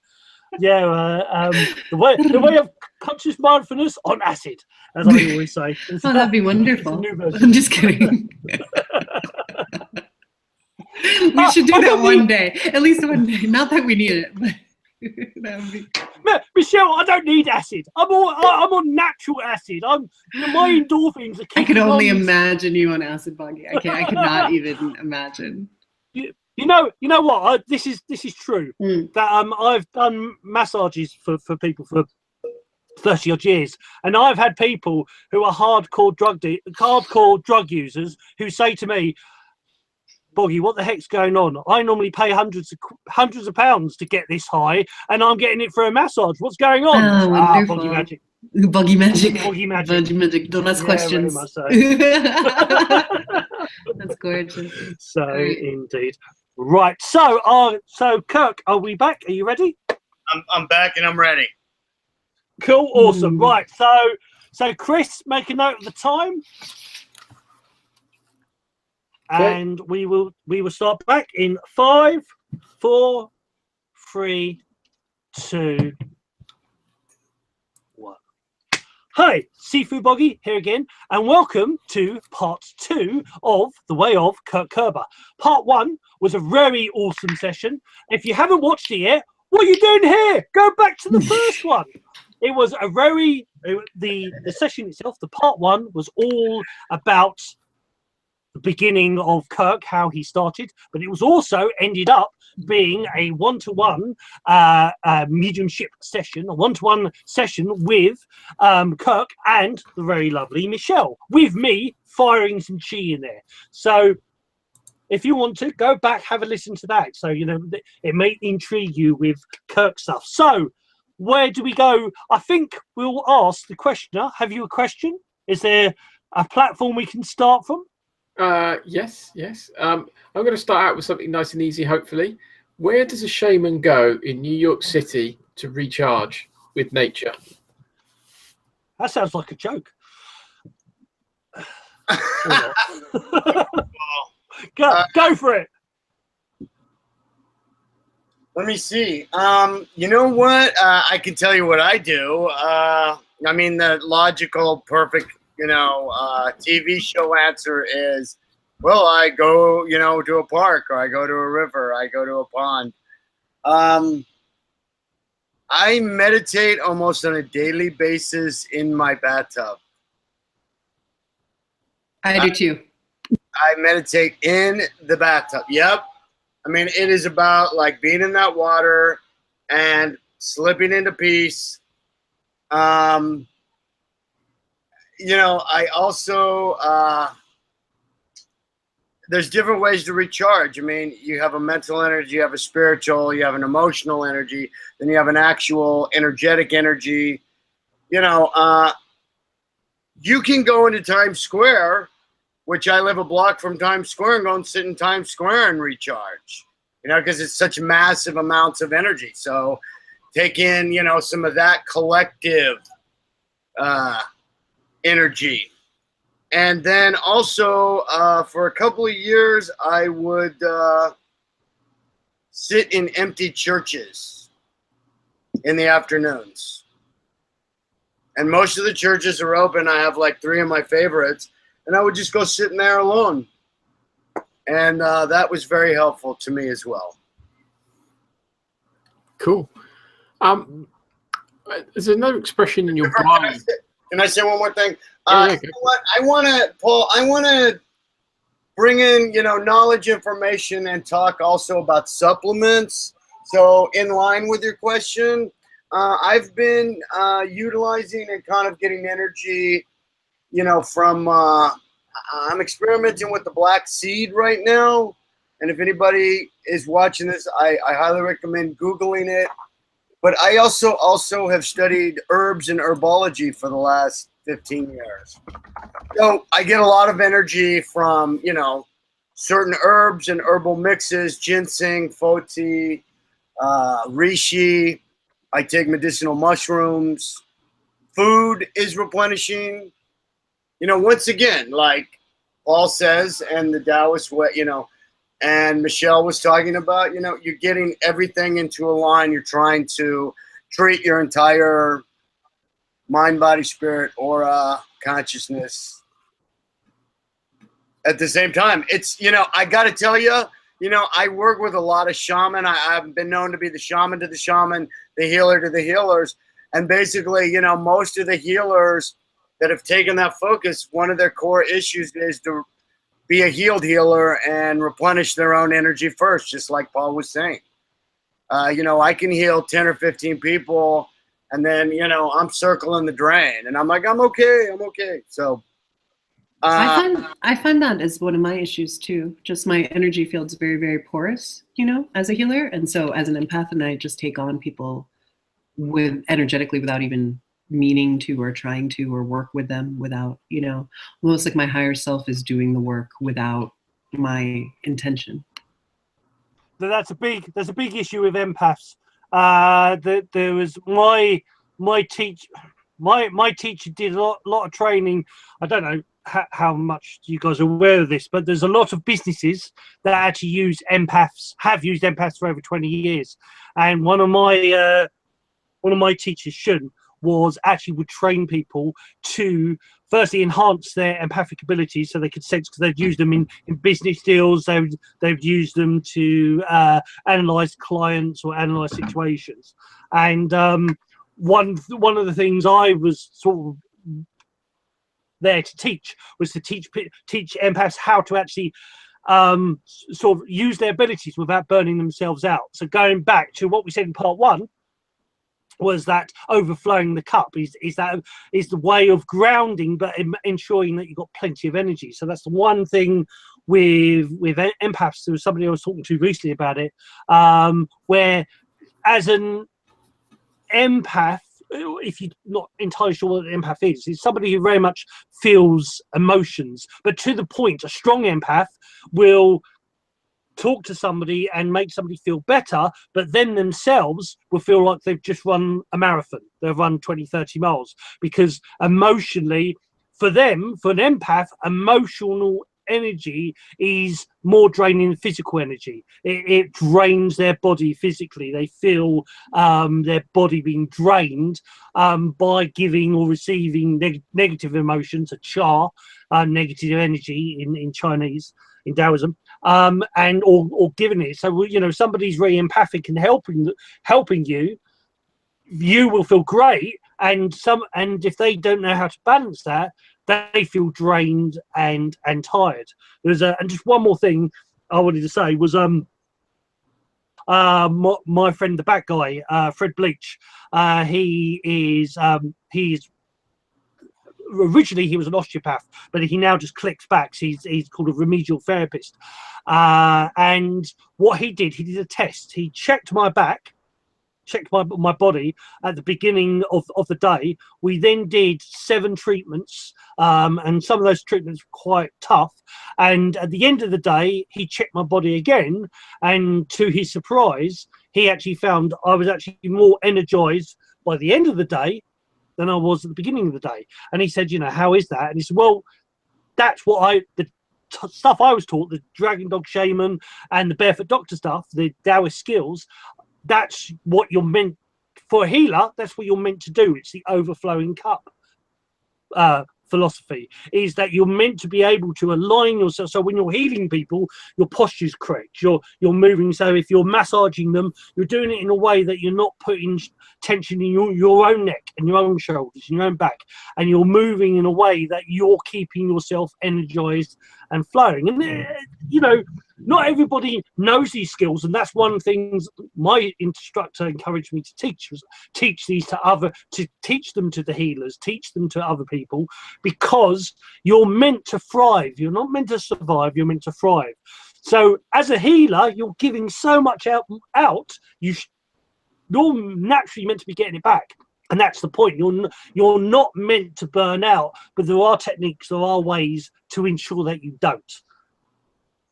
way of conscious mindfulness on acid, as I always say. Oh, that'd be wonderful. New version. I'm just kidding. We should do that one day, at least one day. Not that we need it, but that would be. Michelle, I don't need acid. I'm on natural acid. My endorphins are kicking I could only on. imagine you on acid, Boggie. I could not even imagine. You know what? This is true. That I've done massages for people for 30 odd years, and I've had people who are hardcore drug users who say to me, Boggie, what the heck's going on? I normally pay hundreds of pounds to get this high, and I'm getting it for a massage. What's going on? Oh, wonderful. Boggie magic. Boggie magic. Boggie magic. Boggie magic. Don't ask questions. Very much so. That's gorgeous. So Right. indeed. Right. So Kirk, are we back? Are you ready? I'm back and I'm ready. Cool. Awesome. Right. So Chris, make a note of the time. Okay. And we will start back in 5, 4, 3, 2, 1. Hi, Seafood Boggie here again, and welcome to part 2 of The Way of Kirk Kerber. Part 1 was a very awesome session. If you haven't watched it yet, what are you doing here? Go back to the first one. It was the session itself, the part 1 was all about the beginning of Kirk, how he started, but it was also ended up being a one-to-one mediumship session, a one-to-one session with Kirk and the very lovely Michelle, with me firing some chi in there. So if you want to go back, have a listen to that. So, it may intrigue you with Kirk stuff. So where do we go? I think we'll ask the questioner, have you a question? Is there a platform we can start from? Yes. I'm going to start out with something nice and easy, hopefully. Where does a shaman go in New York City to recharge with nature? That sounds like a joke. Go for it. Let me see. You know what? I can tell you what I do. I mean, the logical, perfect, TV show answer is, well, I go, to a park, or I go to a river, I go to a pond. I meditate almost on a daily basis in my bathtub. I do too. I meditate in the bathtub. Yep. I mean, it is about like being in that water and slipping into peace. I also, there's different ways to recharge. I mean, you have a mental energy, you have a spiritual, you have an emotional energy, then you have an actual energetic energy. You can go into Times Square, which I live a block from Times Square, and go and sit in Times Square and recharge, because it's such massive amounts of energy. So take in, some of that collective energy. And then also for a couple of years, I would sit in empty churches in the afternoons. And most of the churches are open. I have like 3 of my favorites. And I would just go sit in there alone. And that was very helpful to me as well. Cool. There's another expression in your bio. Can I say one more thing? Yeah, you know what? I want to bring in, knowledge, information, and talk also about supplements. So in line with your question, I've been utilizing and kind of getting energy, from, I'm experimenting with the black seed right now. And if anybody is watching this, I highly recommend Googling it. But I also have studied herbs and herbology for the last 15 years. So I get a lot of energy from, certain herbs and herbal mixes, ginseng, foti, reishi. I take medicinal mushrooms. Food is replenishing. Once again, like Paul says, and the Taoist way, and Michelle was talking about, you're getting everything into a line. You're trying to treat your entire mind, body, spirit, aura, consciousness at the same time. It's, I got to tell you, I work with a lot of shaman. I've been known to be the shaman to the shaman, the healer to the healers. And basically, most of the healers that have taken that focus, one of their core issues is to be a healed healer and replenish their own energy first, just like Paul was saying. I can heal 10 or 15 people, and then, I'm circling the drain, and I'm like, I'm okay. So I find that as one of my issues too. Just my energy field's very, very porous, as a healer. And so as an empath, and I just take on people energetically without even meaning to or trying to or work with them without, almost like my higher self is doing the work without my intention. There's a big issue with empaths. There was my teacher did a lot of training. I don't know how much you guys are aware of this, but there's a lot of businesses that actually have used empaths for over 20 years. And one of my teachers, Shun, would train people to firstly enhance their empathic abilities so they could sense, because they'd use them in business deals. They'd use them to analyze clients or analyze situations. And one of the things I was sort of there to teach was to teach empaths how to actually sort of use their abilities without burning themselves out. So going back to what we said in part 1, was that overflowing the cup is the way of grounding, but ensuring that you've got plenty of energy. So that's the one thing with empaths. There was somebody I was talking to recently about it, where as an empath, if you're not entirely sure what an empath is, it's somebody who very much feels emotions, but to the point. A strong empath will talk to somebody and make somebody feel better, but then themselves will feel like they've just run a marathon. They've run 20, 30 miles, because emotionally for them, for an empath, emotional energy is more draining than physical energy. It drains their body physically. They feel their body being drained by giving or receiving negative emotions, a cha, negative energy in Chinese, in Taoism, and or giving it. So somebody's very empathic and helping you, you will feel great, and if they don't know how to balance that, they feel drained and tired. And just one more thing I wanted to say was my friend, the back guy, Fred Bleach. He's originally he was an osteopath, but he now just clicks back. So he's called a remedial therapist. And what he did a test. He checked my back, checked my body at the beginning of the day. We then did 7 treatments, and some of those treatments were quite tough. And at the end of the day, he checked my body again, and to his surprise, he actually found I was actually more energized by the end of the day than I was at the beginning of the day. And he said, how is that? And he said, well, that's what the stuff I was taught, the Dragon Dog Shaman and the Barefoot Doctor stuff, the Taoist skills. That's what you're meant for a healer. That's what you're meant to do. It's the overflowing cup philosophy, is that you're meant to be able to align yourself. So when you're healing people, your posture's correct. You're moving. So if you're massaging them, you're doing it in a way that you're not putting tension in your own neck and your own shoulders and your own back, and you're moving in a way that you're keeping yourself energized and flowing. And not everybody knows these skills, and that's one thing my instructor encouraged me to teach, was teach them to the healers, teach them to other people, because you're meant to thrive. You're not meant to survive, you're meant to thrive. So as a healer, you're giving so much out, you're naturally meant to be getting it back. And that's the point. You're not meant to burn out, but there are techniques, there are ways to ensure that you don't.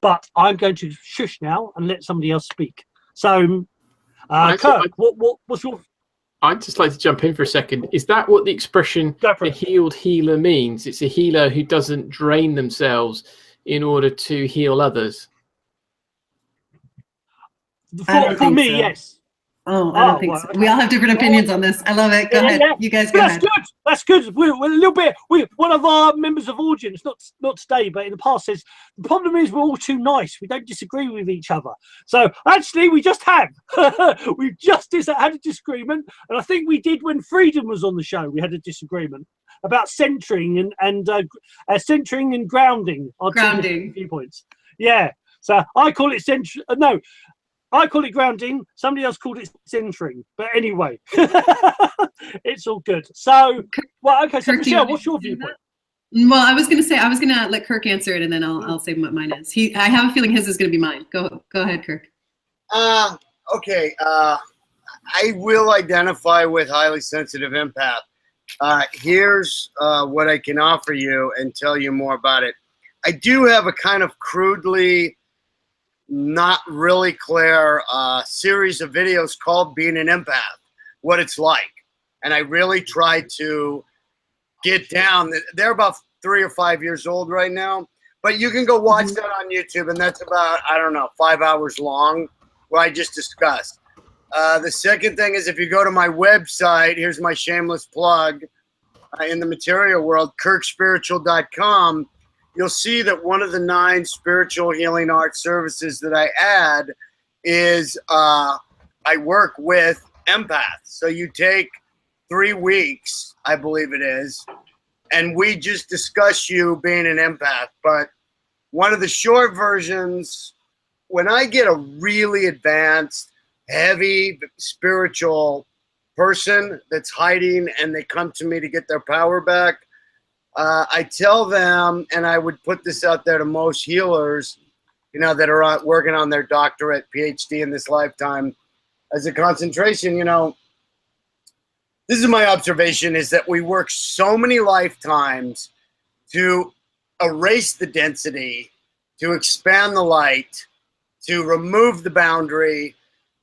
But I'm going to shush now and let somebody else speak. So, Kirk, what's your... I'd just like to jump in for a second. Is that what the expression "a healed healer" means? It's a healer who doesn't drain themselves in order to heal others. For me, so. Yes. Oh, I don't think so. We all have different opinions on this. I love it. Go ahead. Yeah. You guys go ahead. That's good. We're a little bit... one of our members of audience, not today, but in the past, says, the problem is we're all too nice. We don't disagree with each other. So actually, we just have. We've just had a disagreement. And I think we did when Freedom was on the show. We had a disagreement about centering and centering and grounding. Grounding. Viewpoints. Yeah. So I call it centering. No. I call it grounding. Somebody else called it centering. But anyway, it's all good. So, well, okay. So, Michelle, what's your viewpoint? Well, I was going to let Kirk answer it, and then I'll say what mine is. I have a feeling his is going to be mine. Go ahead, Kirk. Okay. I will identify with highly sensitive empath. Here's what I can offer you and tell you more about it. I do have a kind of crudely, not really clear series of videos called Being an Empath, what it's like. And I really try to get down. They're about 3 or 5 years old right now, but you can go watch that on YouTube, and that's about, 5 hours long, where I just discussed. The second thing is, if you go to my website, here's my shameless plug, in the material world, kirkspiritual.com, you'll see that one of the 9 spiritual healing art services that I add is I work with empaths. So you take 3 weeks, I believe it is, and we just discuss you being an empath. But one of the short versions, when I get a really advanced, heavy spiritual person that's hiding and they come to me to get their power back, I tell them, and I would put this out there to most healers, that are working on their doctorate, PhD in this lifetime, as a concentration, this is my observation, is that we work so many lifetimes to erase the density, to expand the light, to remove the boundary,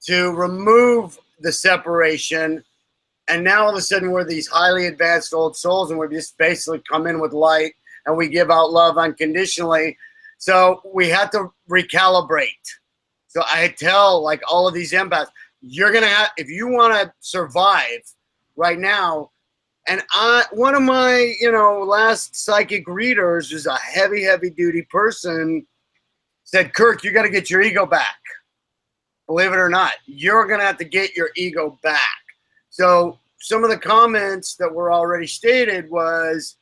to remove the separation, And now all of a sudden we're these highly advanced old souls, and we just basically come in with light and we give out love unconditionally. So we had to recalibrate. So I tell like all of these empaths, you're going to have, if you want to survive right now, and one of my, last psychic readers who's a heavy, heavy duty person said, Kirk, you got to get your ego back. Believe it or not, you're going to have to get your ego back. So some of the comments that were already stated was,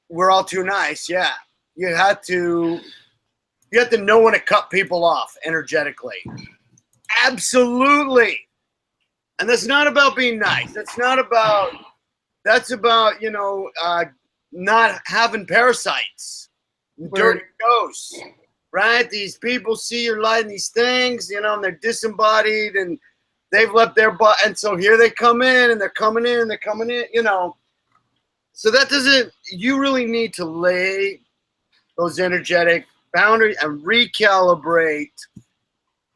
we're all too nice. Yeah. You have to know when to cut people off energetically. Absolutely. And that's not about being nice. That's about, not having parasites, dirty ghosts, right? These people see your light in these things, and they're disembodied and they've left their butt. And so here they come in and they're coming in, So that you really need to lay those energetic boundaries and recalibrate,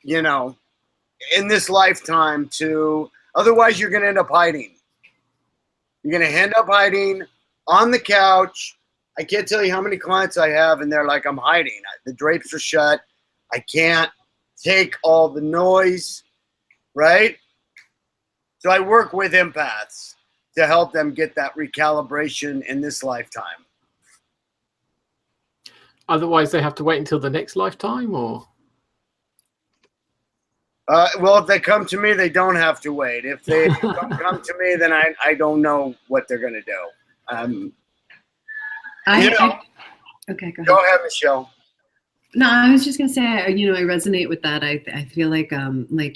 in this lifetime otherwise you're going to end up hiding. You're going to end up hiding on the couch. I can't tell you how many clients I have, and they're like, I'm hiding. The drapes are shut. I can't take all the noise, right? So I work with empaths to help them get that recalibration in this lifetime. Otherwise, they have to wait until the next lifetime, or? Well, if they come to me, they don't have to wait. If they don't come to me, then I don't know what they're going to do. Okay, go ahead. Go ahead, Michelle. No, I was just gonna say, I resonate with that. I feel like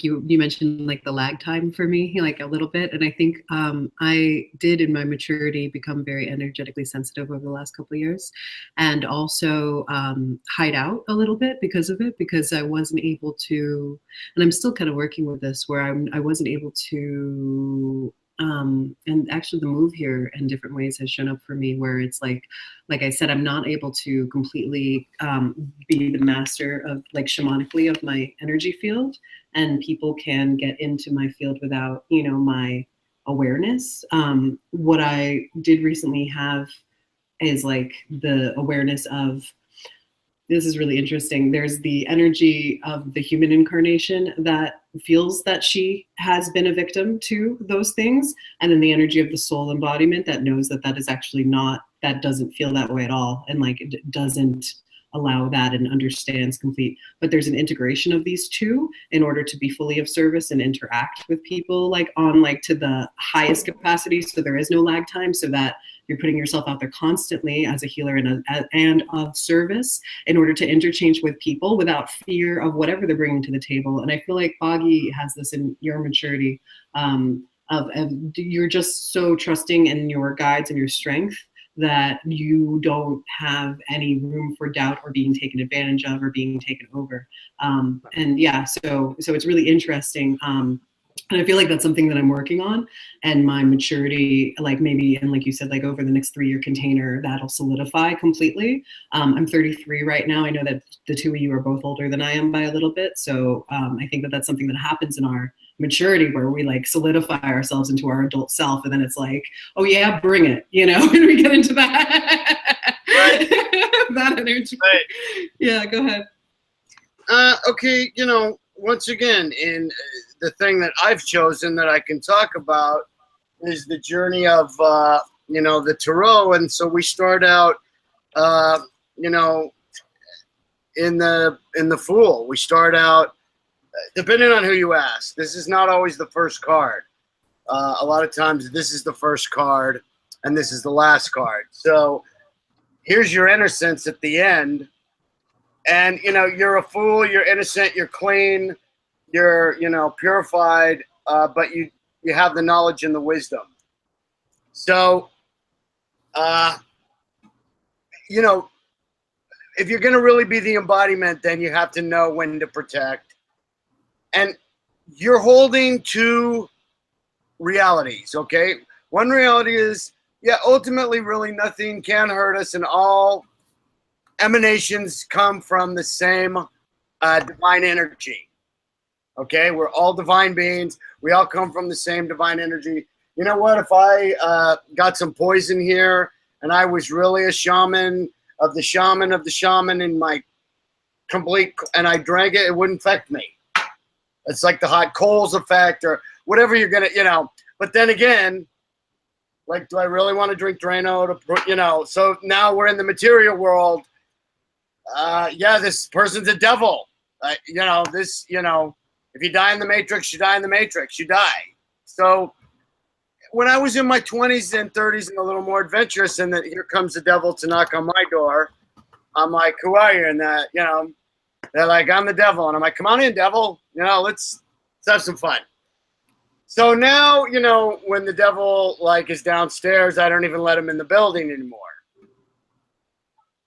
you mentioned like the lag time for me, like a little bit, and I think I did in my maturity become very energetically sensitive over the last couple of years, and also hide out a little bit because of it, because I wasn't able to, and I'm still kind of working with this, where I wasn't able to. And actually the move here in different ways has shown up for me, where it's like I said, I'm not able to completely be the master of, like, shamanically of my energy field, and people can get into my field without, my awareness. What I did recently have is like the awareness of, this is really interesting. There's the energy of the human incarnation that feels that she has been a victim to those things. And then the energy of the soul embodiment that knows that that is actually not, that doesn't feel that way at all. And like, it doesn't allow that and understands complete. But there's an integration of these two in order to be fully of service and interact with people like on like to the highest capacity. So there is no lag time, so that you're putting yourself out there constantly as a healer and of service in order to interchange with people without fear of whatever they're bringing to the table. And I feel like Boggie has this in your maturity of you're just so trusting in your guides and your strength that you don't have any room for doubt or being taken advantage of or being taken over. And yeah, so it's really interesting. And I feel like that's something that I'm working on, and my maturity, like maybe, and like you said, like over the next 3-year container, that'll solidify completely. I'm 33 right now. I know that the two of you are both older than I am by a little bit. So I think that that's something that happens in our maturity, where we like solidify ourselves into our adult self. And then it's like, oh yeah, bring it, and we get into that, Right. that energy. Right. Yeah, go ahead. Okay, once again, in the thing that I've chosen that I can talk about is the journey of, the tarot. And so we start out, in the Fool. We start out, depending on who you ask, this is not always the first card. A lot of times this is the first card and this is the last card. So here's your innocence at the end. And, you're a fool, you're innocent, you're clean, you're, purified, but you have the knowledge and the wisdom. So, if you're going to really be the embodiment, then you have to know when to protect. And you're holding two realities, okay? One reality is, ultimately, really nothing can hurt us, and all emanations come from the same divine energy. Okay, we're all divine beings. We all come from the same divine energy. you know what, if I got some poison here and I was really a shaman of the shaman in my complete, and I drank it, it wouldn't affect me. It's like the hot coals effect or whatever you're going to, you know. But then again, like, do I really want to drink Drano to, you know? So now we're in the material world. Yeah, this person's a devil. You know, this, you know, if you die in the Matrix, you die in the Matrix. You die. So when I was in my 20s and 30s and a little more adventurous, and that here comes the devil to knock on my door, I'm like, who are you? And that, you know, they're like, I'm the devil. And I'm like, come on in, devil. You know, let's have some fun. So now, you know, when the devil, like, is downstairs, I don't even let him in the building anymore.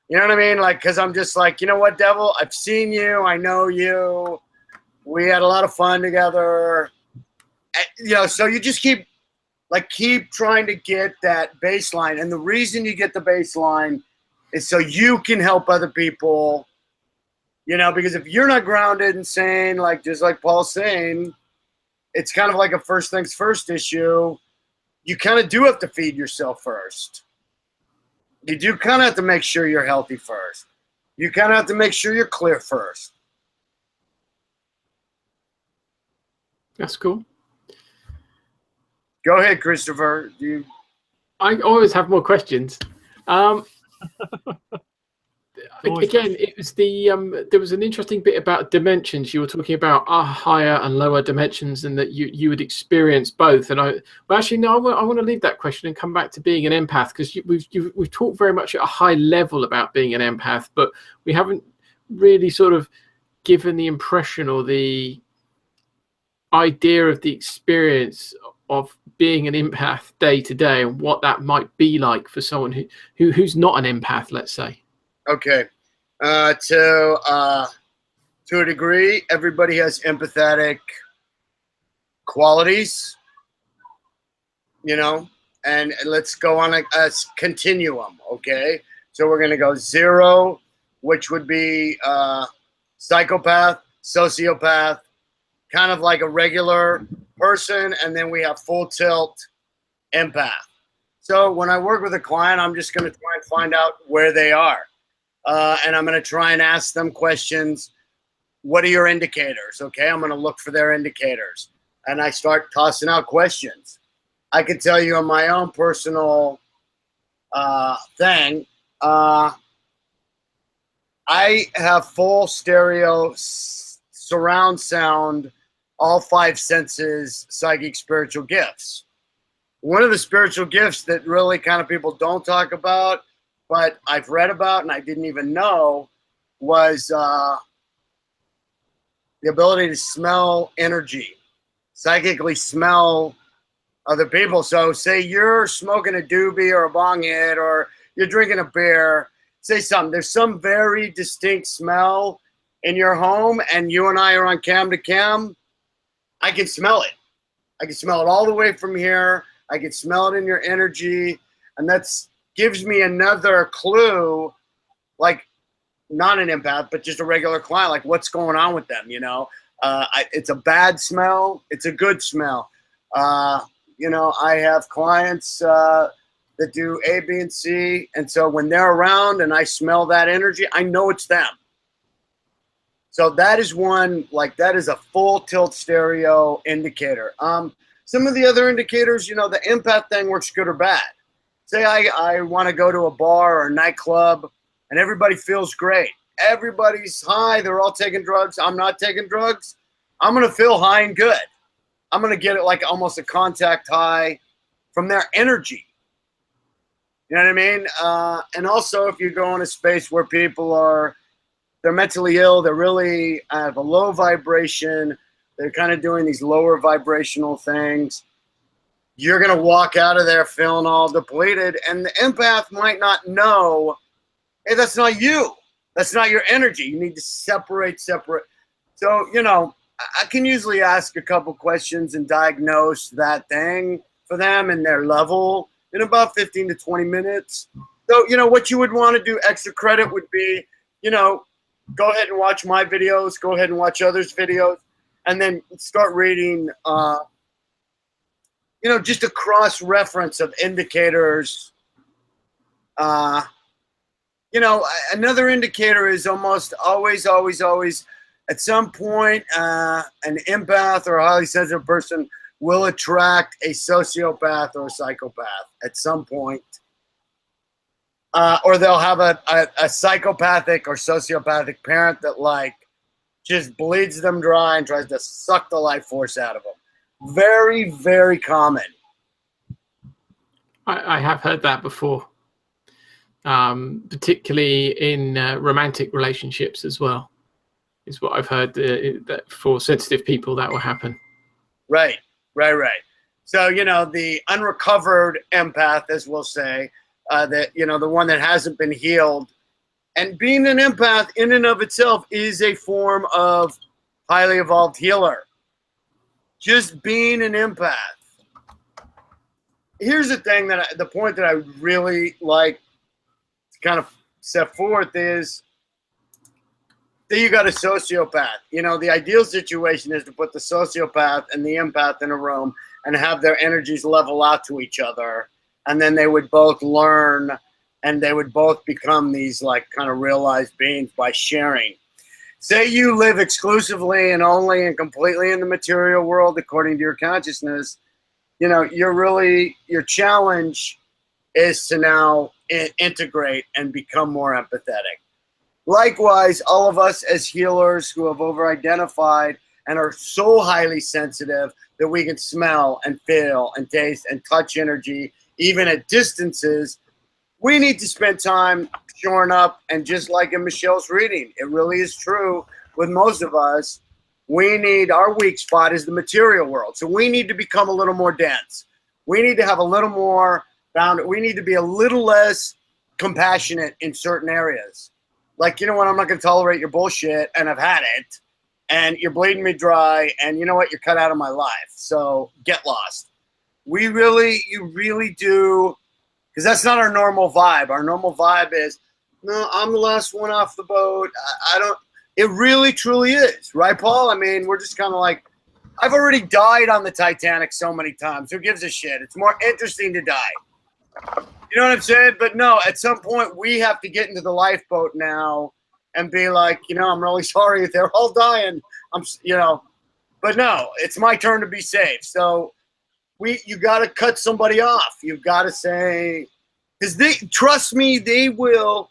You know what I mean? Like, because I'm just like, you know what, devil? I've seen you. I know you. We had a lot of fun together. You know, so you just keep trying to get that baseline. And the reason you get the baseline is so you can help other people. You know, because if you're not grounded and sane, like, just like Paul's saying, it's kind of like a first things first issue. You kind of do have to feed yourself first. You do kind of have to make sure you're healthy first. You kind of have to make sure you're clear first. That's cool. Go ahead, Christopher. I always have more questions. Again, it was there was an interesting bit about dimensions. You were talking about higher and lower dimensions, and that you would experience both. And I want to leave that question and come back to being an empath, because we've talked very much at a high level about being an empath, but we haven't really sort of given the impression or the idea of the experience of being an empath day to day and what that might be like for someone who's not an empath, let's say. Okay. To a degree, everybody has empathetic qualities, you know, and let's go on a continuum, okay? So we're going to go 0, which would be psychopath, sociopath, kind of like a regular person, and then we have full tilt empath. So when I work with a client, I'm just going to try and find out where they are. And I'm going to try and ask them questions. What are your indicators? Okay, I'm going to look for their indicators. And I start tossing out questions. I can tell you on my own personal thing, I have full stereo, surround sound, all 5 senses, psychic spiritual gifts. One of the spiritual gifts that really kind of people don't talk about, but I've read about and I didn't even know, was the ability to smell energy, psychically smell other people. So say you're smoking a doobie or a bong hit, or you're drinking a beer, say something. There's some very distinct smell in your home, and you and I are on cam to cam. I can smell it. I can smell it all the way from here. I can smell it in your energy, and that's gives me another clue, like not an empath, but just a regular client, like what's going on with them, you know? It's a bad smell. It's a good smell. You know, I have clients that do A, B, and C, and so when they're around and I smell that energy, I know it's them. So that is one, like that is a full tilt stereo indicator. Some of the other indicators, you know, the empath thing works good or bad. Say I want to go to a bar or a nightclub and everybody feels great. Everybody's high. They're all taking drugs. I'm not taking drugs. I'm going to feel high and good. I'm going to get it like almost a contact high from their energy. You know what I mean? And also if you go in a space where people they're mentally ill, they're really have a low vibration, they're kind of doing these lower vibrational things, you're going to walk out of there feeling all depleted, and the empath might not know, hey, that's not you. That's not your energy. You need to separate. So, you know, I can usually ask a couple questions and diagnose that thing for them and their level in about 15 to 20 minutes. So, you know, what you would want to do extra credit would be, you know, go ahead and watch my videos, go ahead and watch others' videos, and then start reading, you know, just a cross-reference of indicators. You know, another indicator is almost always at some point, an empath or a highly sensitive person will attract a sociopath or a psychopath at some point. Or they'll have a psychopathic or sociopathic parent that like just bleeds them dry and tries to suck the life force out of them. Very, very common. I have heard that before, particularly in romantic relationships as well, is what I've heard, that for sensitive people that will happen. Right. So, you know, the unrecovered empath, as we'll say, that, you know, the one that hasn't been healed. And being an empath in and of itself is a form of highly evolved healer. Just being an empath. Here's the thing the point that I really like to kind of set forth is that you got a sociopath. You know, the ideal situation is to put the sociopath and the empath in a room and have their energies level out to each other. And then they would both learn and they would both become these like kind of realized beings by sharing. Say you live exclusively and only and completely in the material world according to your consciousness, you know, your challenge is to now integrate and become more empathetic. Likewise, all of us as healers who have over-identified and are so highly sensitive that we can smell and feel and taste and touch energy, even at distances, we need to spend time shoring up. And just like in Michelle's reading, it really is true with most of us, our weak spot is the material world. So we need to become a little more dense. We need to have a little more boundary. We need to be a little less compassionate in certain areas. Like, you know what, I'm not going to tolerate your bullshit, and I've had it, and you're bleeding me dry, and you know what, you're cut out of my life. So get lost. You really do, because that's not our normal vibe. Our normal vibe is, no, I'm the last one off the boat. It really, truly is. Right, Paul? I mean, we're just kind of like, I've already died on the Titanic so many times. Who gives a shit? It's more interesting to die. You know what I'm saying? But no, at some point, we have to get into the lifeboat now and be like, you know, I'm really sorry if they're all dying. But no, it's my turn to be safe. So you got to cut somebody off. You've got to say, because trust me, they will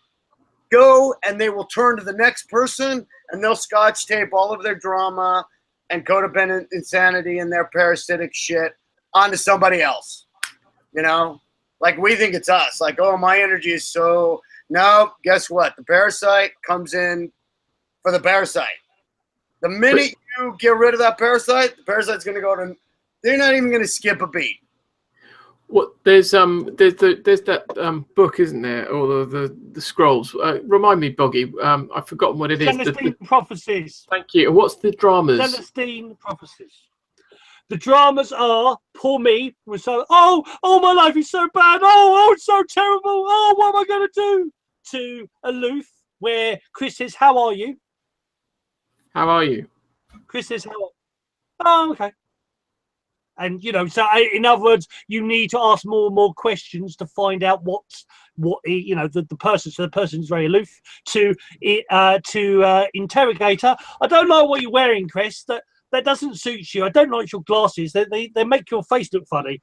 go and they will turn to the next person and they'll scotch tape all of their drama and codependent insanity and their parasitic shit onto somebody else. You know, like we think it's us. Like, oh, my energy is so. No, guess what? The parasite comes in for the parasite. The minute you get rid of that parasite, the parasite's going to go to. They're not even going to skip a beat. What there's that book, isn't there? Or the scrolls. Remind me, Boggie. I've forgotten what it is. Celestine Prophecies. Thank you. What's the dramas? Celestine Prophecies. The dramas are poor me was so my life is so bad. Oh, it's so terrible. Oh, what am I going to do? To Aloof, where Chris says, "How are you?" How are you? Chris says, "How?" Oh, okay. And, you know, so in other words, you need to ask more and more questions to find out what you know, the person. So the person's very aloof to interrogator. I don't know what you're wearing, Chris. That doesn't suit you. I don't like your glasses. They make your face look funny.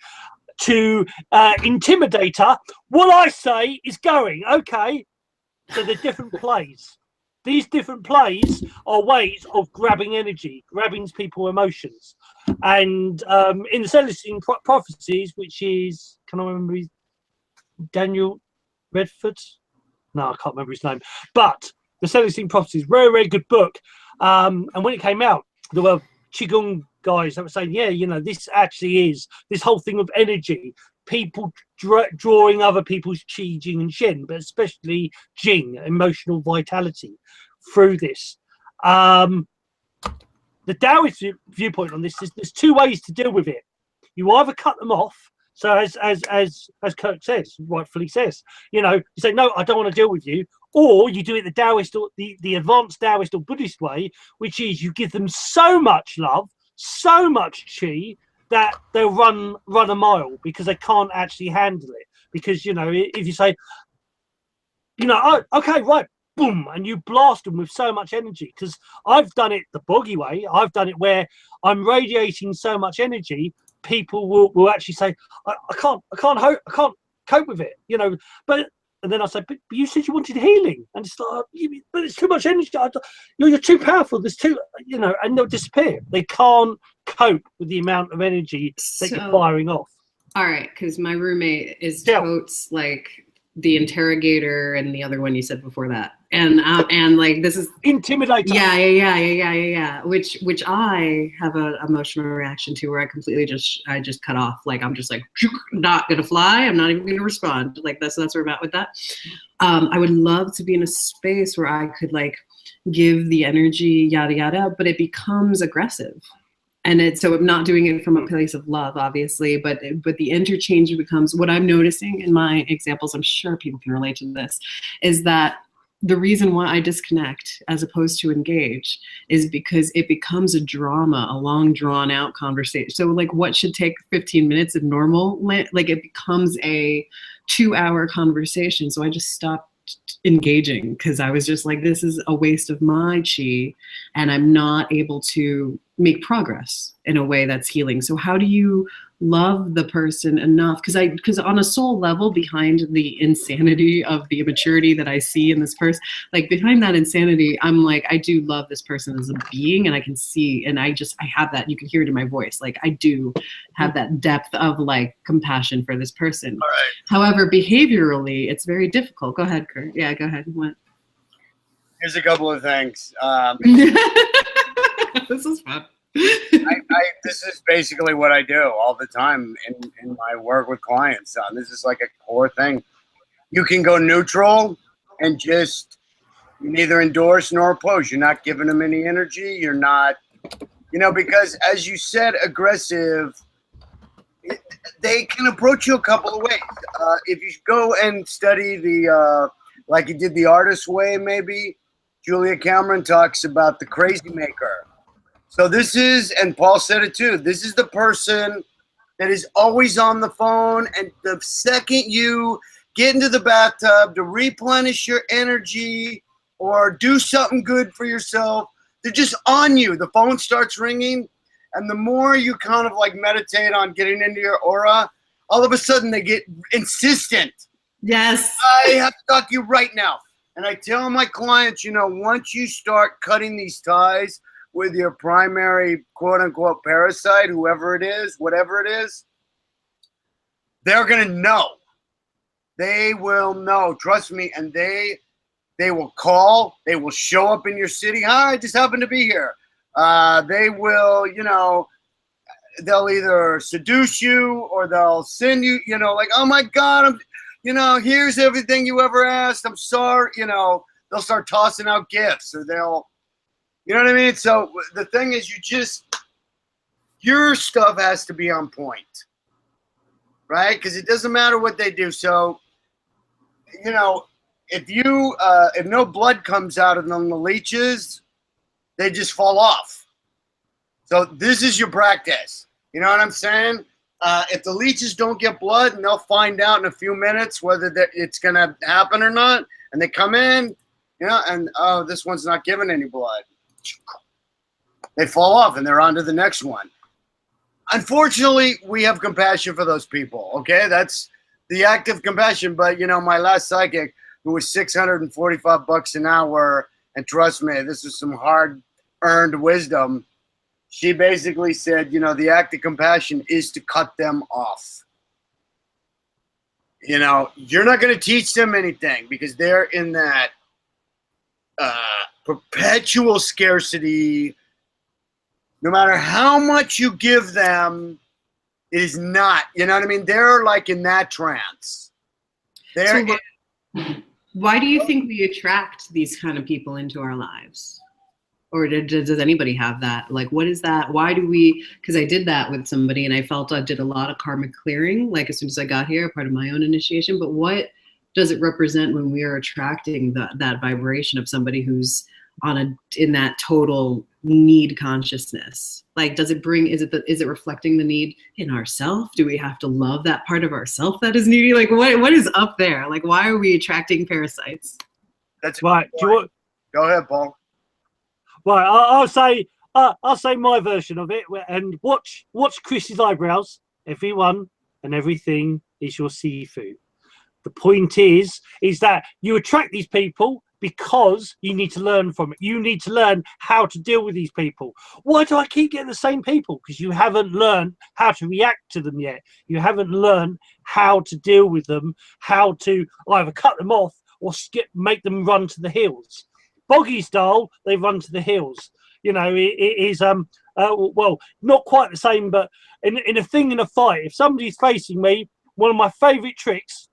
To intimidator, what I say is going. Okay. So the different plays. These different plays are ways of grabbing energy, grabbing people's emotions. And in the Celestine Prophecies, which is, can I remember Daniel Redford? No, I can't remember his name. But the Celestine Prophecies, very, very good book. And when it came out, there were Qigong guys that were saying, yeah, you know, this actually is this whole thing of energy. People drawing other people's qi, jing, and shen, but especially jing, emotional vitality, through this. The Taoist viewpoint on this is there's two ways to deal with it. You either cut them off, so as Kirk says, rightfully says, you know, you say, no, I don't want to deal with you, or you do it the Taoist or the advanced Taoist or Buddhist way, which is you give them so much love, so much qi, that they'll run a mile because they can't actually handle it. Because, you know, if you say, you know, oh, okay, right, boom, and you blast them with so much energy. Because I've done it the Boggie way. I've done it where I'm radiating so much energy, people will actually say, I can't cope with it, you know. And then I say, but you said you wanted healing, and it's like, but it's too much energy. You're too powerful. There's too, you know, and they'll disappear. They can't cope with the amount of energy that you're firing off. All right, because my roommate is totes like the interrogator and the other one you said before that, and like this is intimidator. Yeah. Which I have an emotional reaction to, where I just cut off. Like I'm just like not gonna fly. I'm not even gonna respond. Like that's where I'm at with that. I would love to be in a space where I could like give the energy, yada yada, but it becomes aggressive. And so I'm not doing it from a place of love, obviously, but the interchange becomes, what I'm noticing in my examples, I'm sure people can relate to this, is that the reason why I disconnect as opposed to engage is because it becomes a drama, a long drawn out conversation. So like what should take 15 minutes of normal, like it becomes a 2-hour conversation. So I just stopped engaging because I was just like, this is a waste of my chi and I'm not able to make progress in a way that's healing. So how do you love the person enough? Because on a soul level, behind the insanity of the immaturity that I see in this person, like behind that insanity, I'm like, I do love this person as a being, and I can see, and I have that, you can hear it in my voice. Like I do have that depth of like compassion for this person. All right. However, behaviorally, it's very difficult. Go ahead, Kurt. Yeah, go ahead. What? Here's a couple of things. This is fun. This is basically what I do all the time in my work with clients. This is like a core thing. You can go neutral and just neither endorse nor oppose. You're not giving them any energy. You're not, you know, because as you said, aggressive, they can approach you a couple of ways. If you go and study like you did the artist way, maybe, Julia Cameron talks about the crazy maker. So this is, and Paul said it too, this is the person that is always on the phone, and the second you get into the bathtub to replenish your energy or do something good for yourself, they're just on you. The phone starts ringing, and the more you kind of like meditate on getting into your aura, all of a sudden they get insistent. Yes. I have to talk to you right now. And I tell my clients, you know, once you start cutting these ties with your primary quote-unquote parasite, whoever it is, whatever it is, they're going to know. They will know. Trust me. And they will call. They will show up in your city. Hi, I just happened to be here. They will, you know, they'll either seduce you or they'll send you, you know, like, oh, my God, you know, here's everything you ever asked. I'm sorry. You know, they'll start tossing out gifts, or they'll, you know what I mean? So the thing is, your stuff has to be on point, right? Because it doesn't matter what they do. So, you know, if no blood comes out of them, the leeches, they just fall off. So this is your practice. You know what I'm saying? If the leeches don't get blood, and they'll find out in a few minutes whether it's going to happen or not, and they come in, you know, and, oh, this one's not giving any blood. They fall off and they're on to the next one. Unfortunately, we have compassion for those people, okay? That's the act of compassion. But, you know, my last psychic, who was $645 an hour, and trust me, this is some hard-earned wisdom, she basically said, you know, the act of compassion is to cut them off. You know, you're not going to teach them anything because they're in that perpetual scarcity. No matter how much you give them, it is not, you know what I mean? They're like in that trance. Why do you think we attract these kind of people into our lives? Or does anybody have that? Like, what is that? Why do we, because I did that with somebody and I felt I did a lot of karmic clearing, like as soon as I got here, part of my own initiation. But what does it represent when we are attracting that vibration of somebody who's in that total need consciousness? Like, does it bring, is it reflecting the need in ourself? Do we have to love that part of ourself that is needy? Like, what is up there? Like, why are we attracting parasites? That's Right. Do you want? Go ahead, Paul. Right. I'll say my version of it, and watch Chris's eyebrows. Everyone and everything is your seafood. The point is that you attract these people because you need to learn from it. You need to learn how to deal with these people. Why do I keep getting the same people? Because you haven't learned how to react to them yet. You haven't learned how to deal with them, how to either cut them off or make them run to the hills. Boggie style, they run to the hills. You know, it is well, not quite the same, but in a fight, if somebody's facing me, one of my favorite tricks,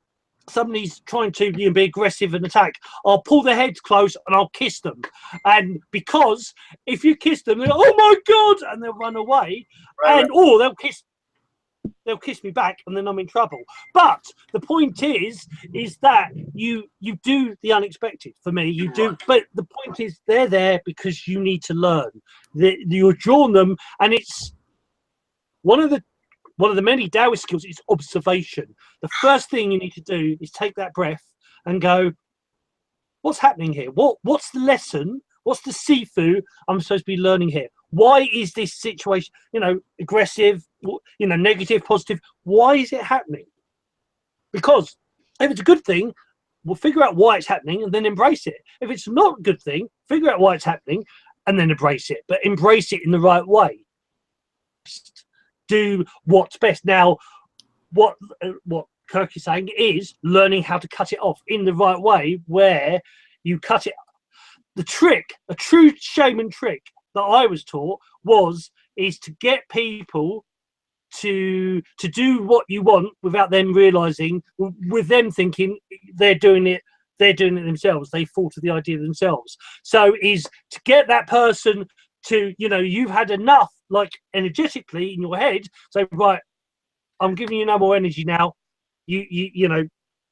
somebody's trying to be aggressive and attack, I'll pull their heads close and I'll kiss them. And because if you kiss them, they're like, oh my God, and they'll run away. Right, or they'll kiss me back, and then I'm in trouble. But the point is that you do the unexpected. For me, you do. But the point is, they're there because you need to learn. You're drawn them, and it's one of the many Taoist skills is observation. The first thing you need to do is take that breath and go, what's happening here? What's the lesson? What's the seafood I'm supposed to be learning here? Why is this situation, aggressive, negative, positive? Why is it happening? Because if it's a good thing, we'll figure out why it's happening and then embrace it. If it's not a good thing, figure out why it's happening and then embrace it. But embrace it in the right way. Do what's best. Now, what Kirk is saying is learning how to cut it off in the right way, where you cut it. The trick, a true shaman trick that I was taught is to get people to do what you want without them realizing, with them thinking they're doing it themselves. They fall to the idea themselves. So is to get that person to, you've had enough, like energetically in your head, say, right, I'm giving you no more energy now.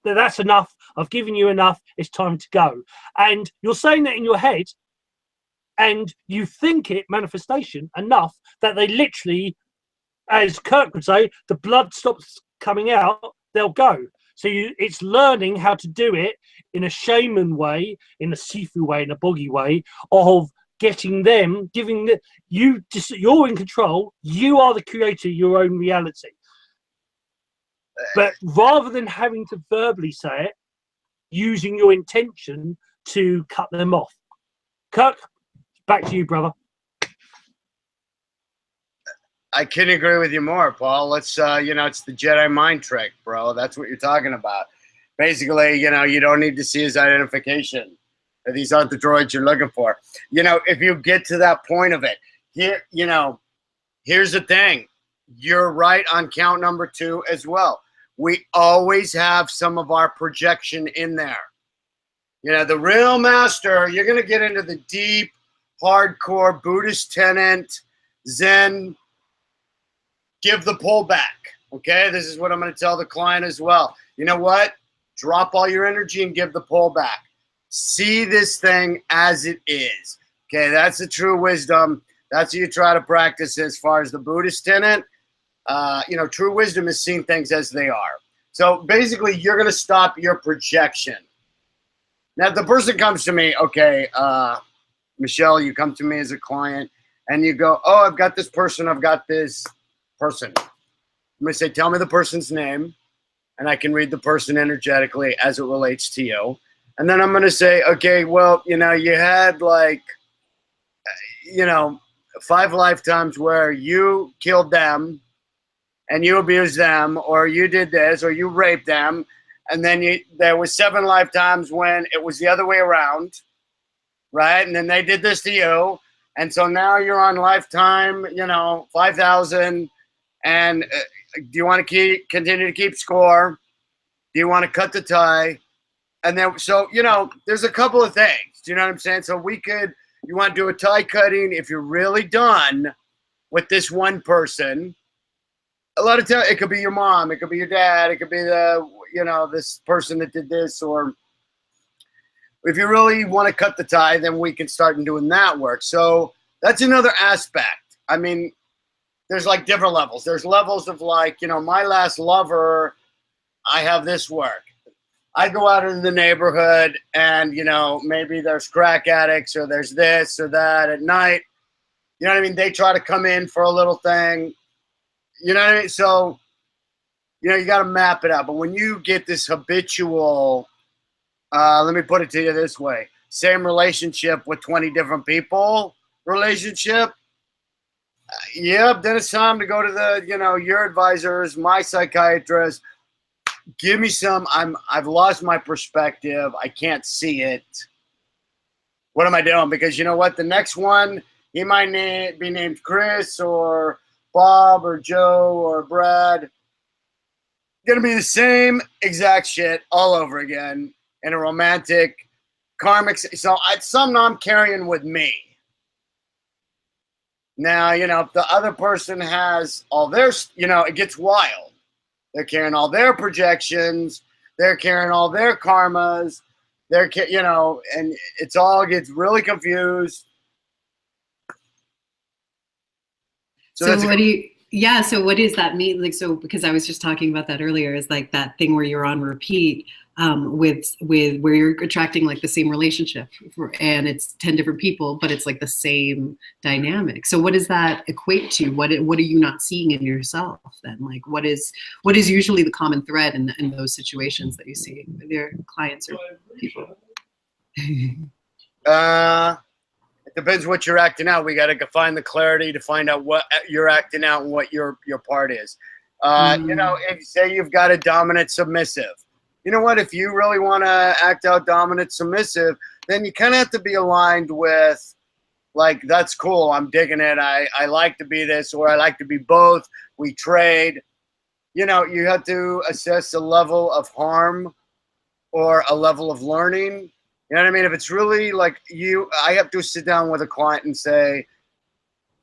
That's enough. I've given you enough. It's time to go. And you're saying that in your head, and you think it manifestation enough that they literally, as Kirk would say, the blood stops coming out, they'll go. So it's learning how to do it in a shaman way, in a Sifu way, in a Boggie way, of getting them, you're in control. You are the creator of your own reality. But rather than having to verbally say it, using your intention to cut them off. Kirk, back to you, brother. I couldn't agree with you more, Paul. Let's, it's the Jedi mind trick, bro. That's what you're talking about. Basically, you don't need to see his identification. These aren't the droids you're looking for. If you get to that point of it, here's the thing. You're right on count number 2 as well. We always have some of our projection in there. The real master, you're going to get into the deep, hardcore Buddhist tenet, Zen, give the pull back. Okay, this is what I'm going to tell the client as well. You know what? Drop all your energy and give the pull back. See this thing as it is. Okay, that's the true wisdom. That's what you try to practice as far as the Buddhist tenet. True wisdom is seeing things as they are. So basically, you're going to stop your projection. Now, the person comes to me, okay, Michelle, you come to me as a client, and you go, oh, I've got this person, I've got this person. I'm going to say, tell me the person's name, and I can read the person energetically as it relates to you. And then I'm going to say, okay, well, you had 5 lifetimes where you killed them and you abused them, or you did this, or you raped them. And then there was 7 lifetimes when it was the other way around, right? And then they did this to you. And so now you're on lifetime, 5,000. And do you want to continue to keep score? Do you want to cut the tie? And then, so, there's a couple of things. Do you know what I'm saying? So you want to do a tie cutting if you're really done with this one person. A lot of times, it could be your mom, it could be your dad, it could be this person that did this, or if you really want to cut the tie, then we can start doing that work. So that's another aspect. I mean, there's like different levels. There's levels of like, you know, my last lover, I have this work. I go out in the neighborhood and, you know, maybe there's crack addicts or there's this or that at night. You know what I mean? They try to come in for a little thing. You know what I mean? So, you know, you got to map it out. But when you get this habitual, let me put it to you this way, same relationship with 20 different people relationship, yep, then it's time to go to the, you know, your advisors, my psychiatrist. Give me some, I've lost my perspective. I can't see it. What am I doing? Because you know what? The next one, he might be named Chris or Bob or Joe or Brad. Gonna be the same exact shit all over again in a romantic, karmic. So it's something I'm carrying with me. Now, you know, if the other person has all their, you know, it gets wild. They're carrying all their projections. They're carrying all their karmas. They're, you know, and it's all gets really confused. So what do you, yeah, so what does that mean? Like, so, because I was just talking about that earlier, is like that thing where you're on repeat with where you're attracting like the same relationship and it's 10 different people, but it's like the same dynamic. So what does that equate to? What are you not seeing in yourself then? Like, what is usually the common thread in those situations that you see with your clients or people? It depends what you're acting out. We got to find the clarity to find out what you're acting out and what your part is. You know, if say you've got a dominant submissive, you know what? If you really want to act out dominant submissive, then you kind of have to be aligned with, like, that's cool. I'm digging it. I like to be this, or I like to be both. We trade. You know, you have to assess a level of harm or a level of learning. You know what I mean? If it's really like I have to sit down with a client and say,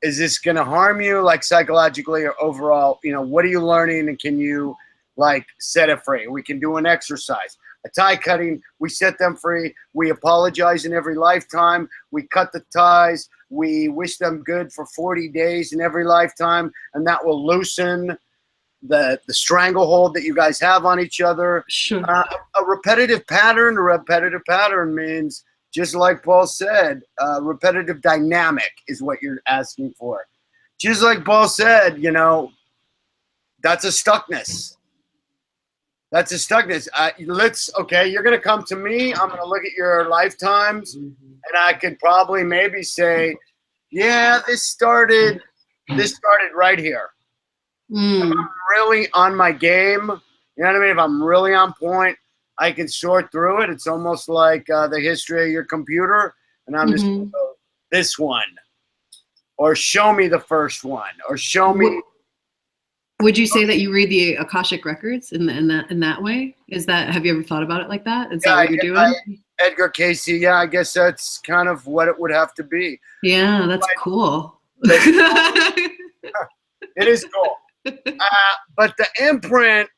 is this going to harm you, like psychologically or overall? You know, what are you learning, and can you like set it free? We can do an exercise, a tie cutting. We set them free. We apologize in every lifetime. We cut the ties. We wish them good for 40 days in every lifetime, and that will loosen the stranglehold that you guys have on each other. Sure. A repetitive pattern means, just like Paul said, repetitive dynamic is what you're asking for. Just like Paul said, you know, that's a stuckness. That's a stuckness. Okay, you're going to come to me. I'm going to look at your lifetimes, and I could probably maybe say, yeah, this started right here. If I'm really on my game, you know what I mean? If I'm really on point, I can sort through it. It's almost like the history of your computer, and I'm just going to go, this one, or show me the first one, or show me. Would you say that you read the Akashic records in that way? Have you ever thought about it like that? Is that what you're doing? Edgar Cayce, yeah, I guess that's kind of what it would have to be. Yeah, that's cool. It is cool. But the imprint,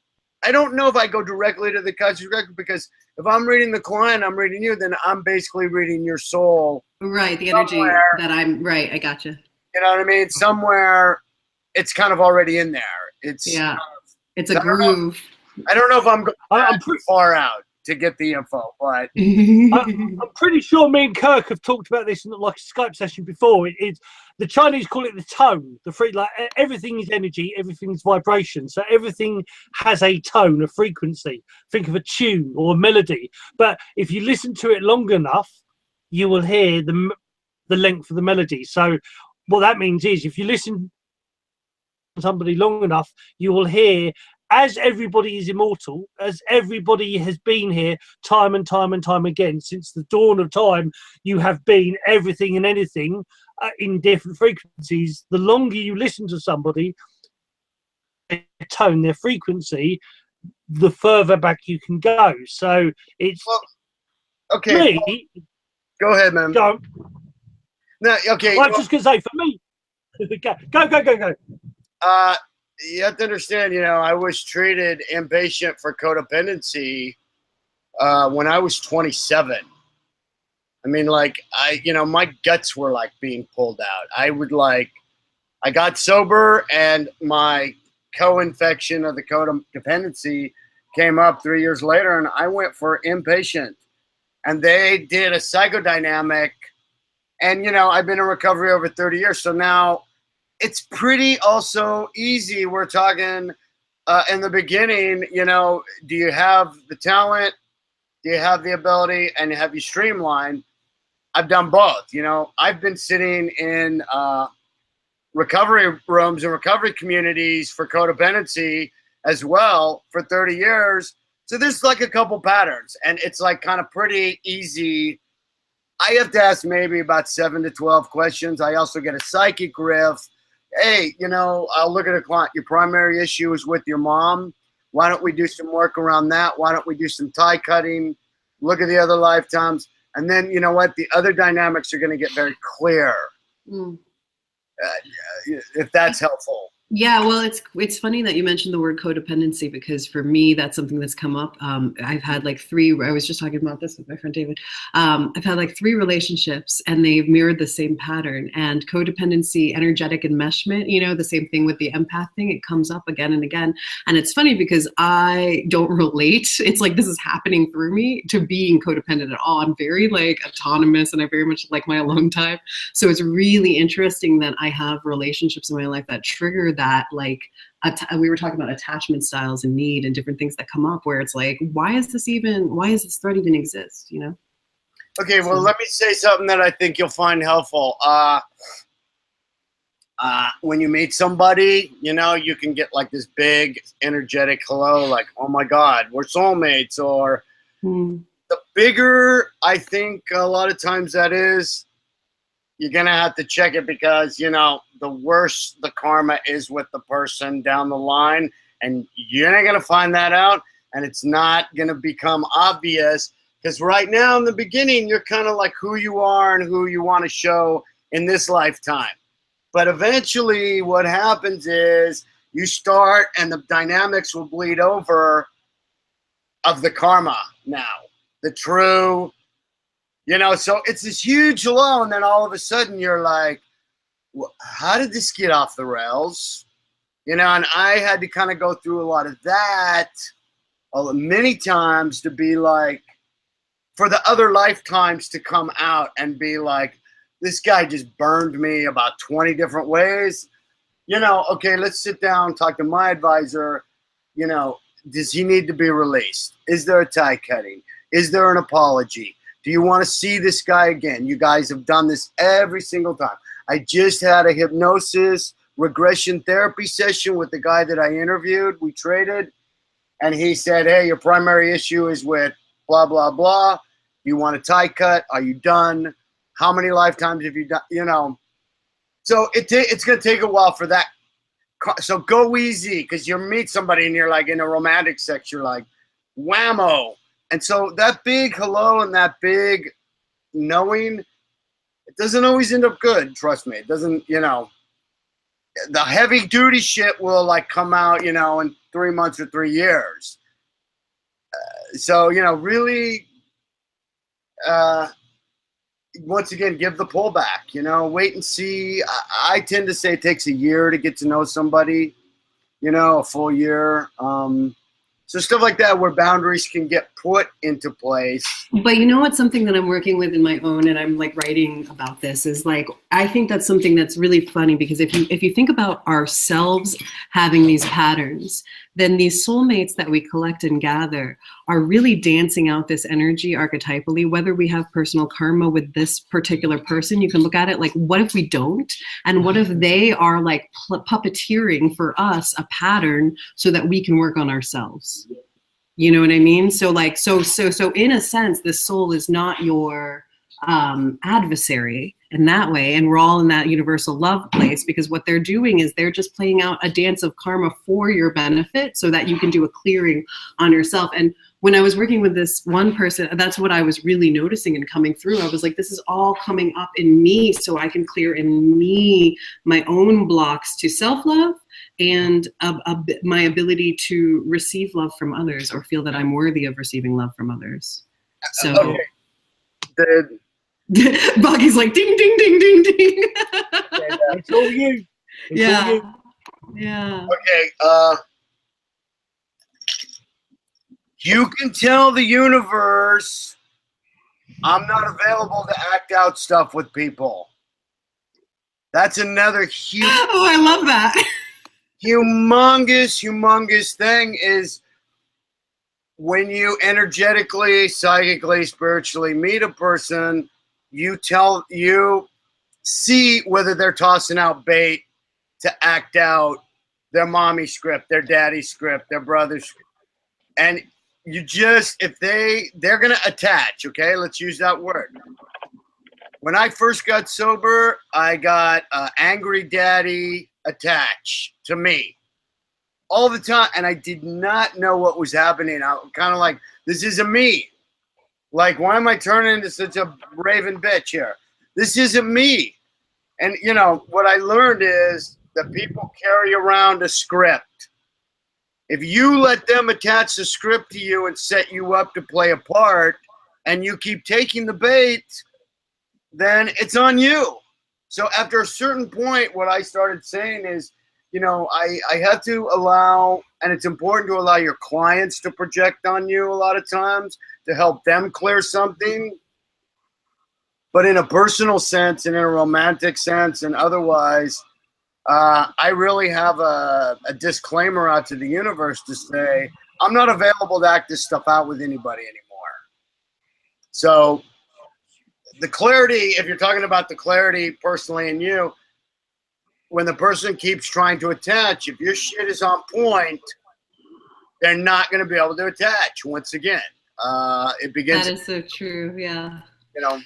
I don't know if I go directly to the Akashic record, because if I'm reading the client, I'm reading you, then I'm basically reading your soul. Right, the energy that I'm, right, I gotcha. You know what I mean? Somewhere it's kind of already in there. It's it's a groove. I don't know if I'm pretty far out to get the info, but I'm pretty sure me and Kirk have talked about this in like a Skype session before. It's the Chinese call it the tone. Like everything is energy, everything is vibration. So everything has a tone, a frequency. Think of a tune or a melody. But if you listen to it long enough, you will hear the length of the melody. So what that means is, if you listen to somebody long enough, you will hear, as everybody is immortal, as everybody has been here time and time and time again, since the dawn of time, you have been everything and anything in different frequencies. The longer you listen to somebody, their tone, their frequency, the further back you can go. So it's okay. Me, go ahead, man. Go. No, okay. I'm just gonna say, for me, go. You have to understand, you know, I was treated inpatient for codependency when I was 27. I mean, like, my guts were like being pulled out. I got sober, and my co-infection of the codependency came up 3 years later, and I went for inpatient. And they did a psychodynamic, and, I've been in recovery over 30 years. So now it's pretty also easy. We're talking in the beginning, do you have the talent? Do you have the ability? And have you streamlined? I've done both. I've been sitting in recovery rooms and recovery communities for codependency as well for 30 years. So there's like a couple patterns, and it's like kind of pretty easy. I have to ask maybe about 7 to 12 questions. I also get a psychic riff. Hey, I'll look at a client. Your primary issue is with your mom. Why don't we do some work around that? Why don't we do some tie cutting? Look at the other lifetimes. And then, you know what? The other dynamics are going to get very clear. If that's helpful. Yeah, well, it's funny that you mentioned the word codependency, because for me, that's something that's come up. I've had like 3, I was just talking about this with my friend David. I've had like 3 relationships, and they've mirrored the same pattern. And codependency, energetic enmeshment, the same thing with the empath thing, it comes up again and again. And it's funny because I don't relate. It's like this is happening through me to being codependent at all. I'm very like autonomous, and I very much like my alone time. So it's really interesting that I have relationships in my life that trigger that, like we were talking about attachment styles and need and different things that come up where it's like, why does this thread even exist, Okay, well, let me say something that I think you'll find helpful. When you meet somebody, you can get like this big energetic hello, like, oh my God, we're soulmates. Or the bigger, I think a lot of times that is, you're going to have to check it, because, the worse the karma is with the person down the line, and you're not going to find that out, and it's not going to become obvious, because right now in the beginning, you're kind of like who you are and who you want to show in this lifetime. But eventually what happens is you start, and the dynamics will bleed over of the karma now, the true, so it's this huge low, and then all of a sudden you're like, how did this get off the rails? And I had to kind of go through a lot of that many times to be like, for the other lifetimes to come out and be like, this guy just burned me about 20 different ways. Okay, let's sit down, talk to my advisor. Does he need to be released? Is there a tie cutting? Is there an apology? Do you want to see this guy again? You guys have done this every single time. I just had a hypnosis regression therapy session with the guy that I interviewed. We traded, and he said, hey, your primary issue is with blah, blah, blah. Do you want a tie cut? Are you done? How many lifetimes have you done? So it's going to take a while for that. So go easy, because you meet somebody and you're like in a romantic sex, you're like, whammo. And so that big hello and that big knowing, it doesn't always end up good. Trust me. It doesn't, the heavy duty shit will like come out, in 3 months or 3 years. So, really, once again, give the pullback, wait and see. I tend to say it takes a year to get to know somebody, a full year. So stuff like that where boundaries can get put into place. But what's something that I'm working with in my own, and I'm like writing about this, is like, I think that's something that's really funny, because if you think about ourselves having these patterns, then these soulmates that we collect and gather are really dancing out this energy archetypally. Whether we have personal karma with this particular person, you can look at it like, what if we don't? And what if they are like puppeteering for us a pattern so that we can work on ourselves? You know what I mean? So like, so in a sense, this soul is not your adversary in that way, and we're all in that universal love place, because what they're doing is they're just playing out a dance of karma for your benefit so that you can do a clearing on yourself. And when I was working with this one person, that's what I was really noticing and coming through. I was like, this is all coming up in me so I can clear in me my own blocks to self-love and my ability to receive love from others, or feel that I'm worthy of receiving love from others. So okay. Boggie's like ding ding ding ding ding. It's all you. It's all you. Yeah. Okay. You can tell the universe I'm not available to act out stuff with people. That's another huge. Oh, I love that. Humongous thing is when you energetically, psychically, spiritually meet a person, you see whether they're tossing out bait to act out their mommy script, their daddy script, their brother's script. And you just, if they're going to attach, okay? Let's use that word. When I first got sober, I got angry daddy attached to me all the time. And I did not know what was happening. I was kind of like, this isn't me. Like, why am I turning into such a raving bitch here? This isn't me. And, you know, what I learned is that people carry around a script. If you let them attach the script to you and set you up to play a part, and you keep taking the bait, then it's on you. So after a certain point, what I started saying is, you know, I have to allow, and it's important to allow your clients to project on you a lot of times to help them clear something. But in a personal sense and in a romantic sense and otherwise, I really have a disclaimer out to the universe to say, I'm not available to act this stuff out with anybody anymore. So the clarity, if you're talking about the clarity personally in you, when the person keeps trying to attach, if your shit is on point, they're not going to be able to attach once again. It begins. That is so true. Yeah. You know.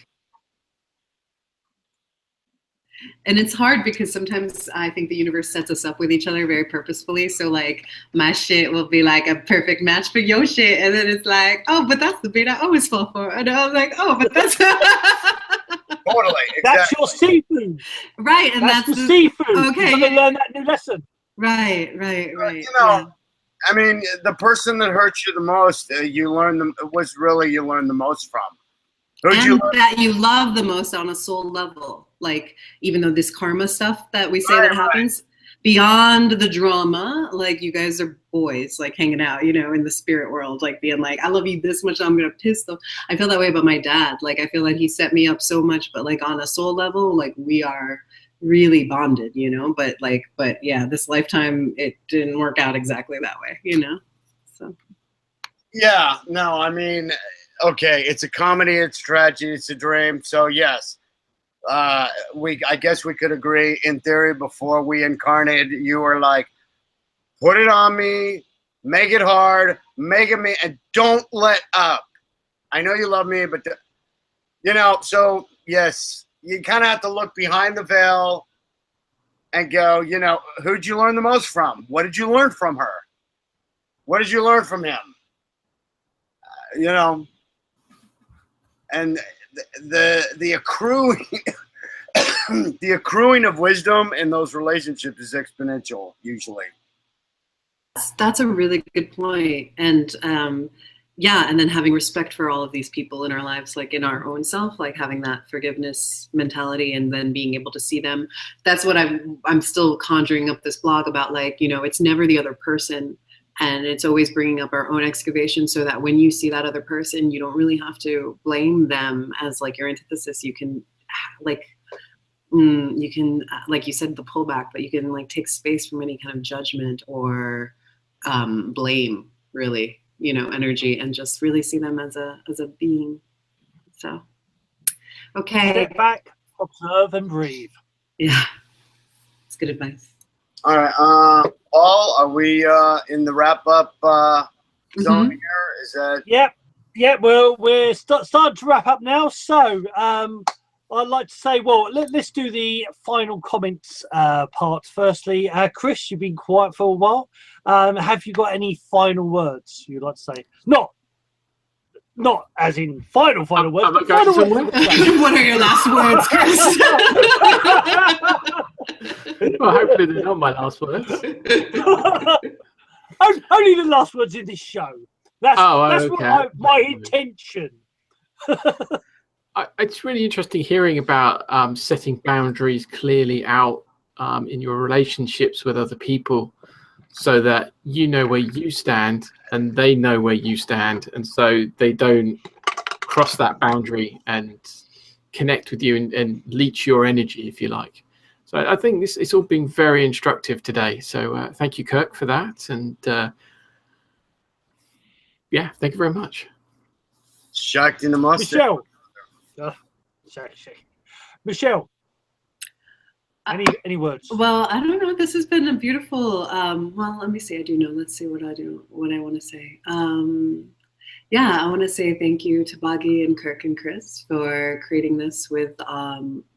And it's hard because sometimes I think the universe sets us up with each other very purposefully. So like my shit will be like a perfect match for your shit. And then it's like, oh, but that's the bait I always fall for. And I was like, oh, but that's Totally. Exactly. That's your seafood. Right. And that's the seafood. Okay. You're going to learn that new lesson. Right. You know, I mean, the person that hurts you the most, you learn the most from. And that you love the most on a soul level. Like, even though this karma stuff that we say that happens, beyond the drama, like, you guys are boys, like, hanging out, you know, in the spirit world, like, being like, I love you this much, I'm going to piss them. I feel that way about my dad. Like, I feel like he set me up so much, but, like, on a soul level, like, we are really bonded, you know? But yeah, this lifetime, it didn't work out exactly that way, you know? So. Yeah, no, I mean, okay, it's a comedy, it's tragedy, it's a dream. So yes, I guess we could agree in theory before we incarnated, you were like, put it on me, make it hard, make it me, and don't let up. I know you love me, but you know, so yes, you kind of have to look behind the veil and go, you know, who'd you learn the most from? What did you learn from her? What did you learn from him? You know, and the accruing the accruing of wisdom in those relationships is exponential usually. That's a really good point. And yeah, and then having respect for all of these people in our lives, like in our own self, like having that forgiveness mentality and then being able to see them. That's what I'm still conjuring up this blog about, like, you know, it's never the other person. And it's always bringing up our own excavation so that when you see that other person, you don't really have to blame them as like your antithesis. You can like, like you said, the pullback, but you can like take space from any kind of judgment or blame, really, you know, energy, and just really see them as a being. So, okay. Sit back, observe and breathe. Yeah, it's good advice. All right, Paul, are we in the wrap-up zone here? Is that? Yep. Well, we're starting to wrap up now. So I'd like to say, well, let's do the final comments part firstly. Chris, you've been quiet for a while. Have you got any final words you'd like to say? Not as in final words. But final words. What are your last words, Chris? Well, hopefully they're not my last words. Only the last words in this show. That's okay. what my intention. It's really interesting hearing about setting boundaries clearly out in your relationships with other people, so that you know where you stand and they know where you stand, and so they don't cross that boundary and connect with you and leech your energy, if you like. So I think it's all been very instructive today. So thank you, Kirk, for that. And yeah, thank you very much. Shakti namaste. Michelle. Sorry. Michelle. Any words? Well, I don't know. This has been a beautiful. Well, let me see. I do know. Let's see what I want to say. Yeah, I want to say thank you to Boggie and Kirk and Chris for creating this. With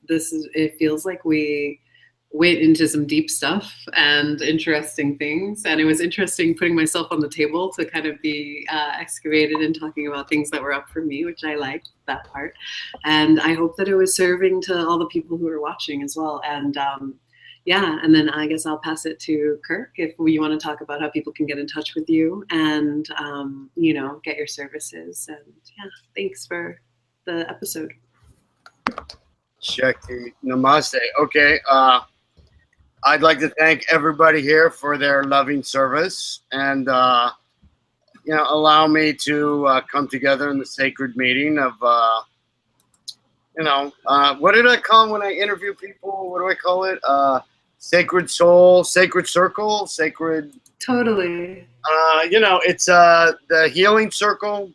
it feels like we went into some deep stuff and interesting things, and it was interesting putting myself on the table to kind of be excavated and talking about things that were up for me, which I liked that part. And I hope that it was serving to all the people who are watching as well. And yeah, and then I guess I'll pass it to Kirk if you want to talk about how people can get in touch with you and get your services. And yeah, thanks for the episode. Shakti namaste. Okay. I'd like to thank everybody here for their loving service and, allow me to come together in the sacred meeting of, what did I call when I interview people? What do I call it? Sacred soul, sacred circle, sacred. Totally. It's the healing circle.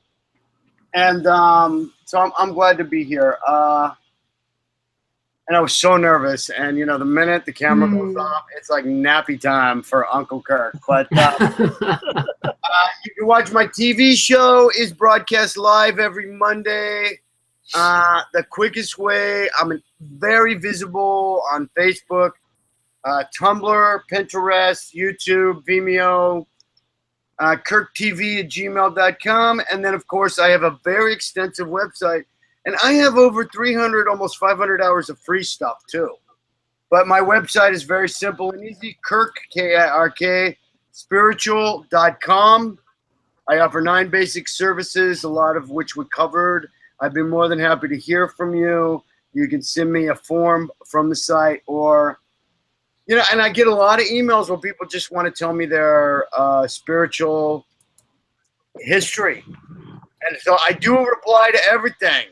And so I'm glad to be here. And I was so nervous. And, the minute the camera goes off, it's like nappy time for Uncle Kirk. But you can watch my TV show is broadcast live every Monday. The quickest way, I'm very visible on Facebook, Tumblr, Pinterest, YouTube, Vimeo, KirkTV@gmail.com. And then, of course, I have a very extensive website. And I have over 300, almost 500 hours of free stuff, too. But my website is very simple and easy, Kirk, K-I-R-K, spiritual.com. I offer 9 basic services, a lot of which we covered. I'd be more than happy to hear from you. You can send me a form from the site or, and I get a lot of emails where people just want to tell me their spiritual history. And so I do reply to everything.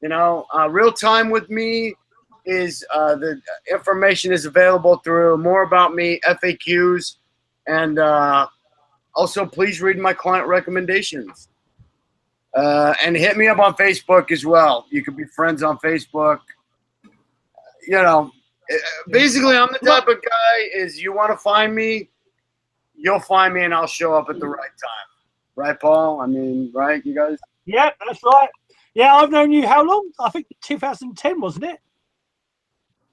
Real time with me is the information is available through More About Me, FAQs, and also please read my client recommendations. And hit me up on Facebook as well. You can be friends on Facebook. Basically, I'm the type of guy is you want to find me, you'll find me, and I'll show up at the right time. Right, Paul? I mean, right, you guys? Yeah, that's right. Yeah, I've known you how long? I think 2010, wasn't it?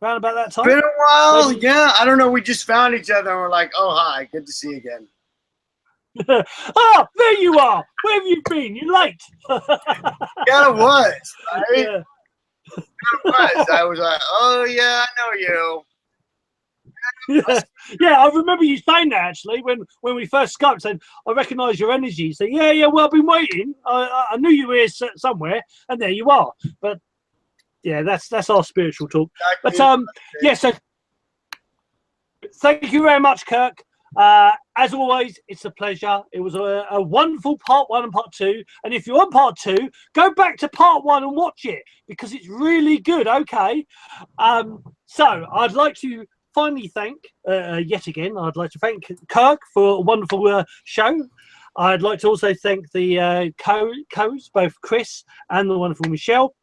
Around about that time. Been a while. Maybe. Yeah, I don't know. We just found each other and we're like, oh, hi, good to see you again. Oh, there you are. Where have you been? You're late. Yeah, it was. Right? Yeah. It was. I was like, oh, yeah, I know you. Yeah, I remember you saying that actually when we first Skyped. Said I recognise your energy. So yeah. Well, I've been waiting. I knew you were here somewhere, and there you are. But yeah, that's our spiritual talk. But yeah. So thank you very much, Kirk. As always, it's a pleasure. It was a wonderful part 1 and part 2. And if you're on part 2, go back to part 1 and watch it because it's really good. Okay. So I'd like to finally thank, yet again, I'd like to thank Kirk for a wonderful show. I'd like to also thank the co-hosts, both Chris and the wonderful Michelle.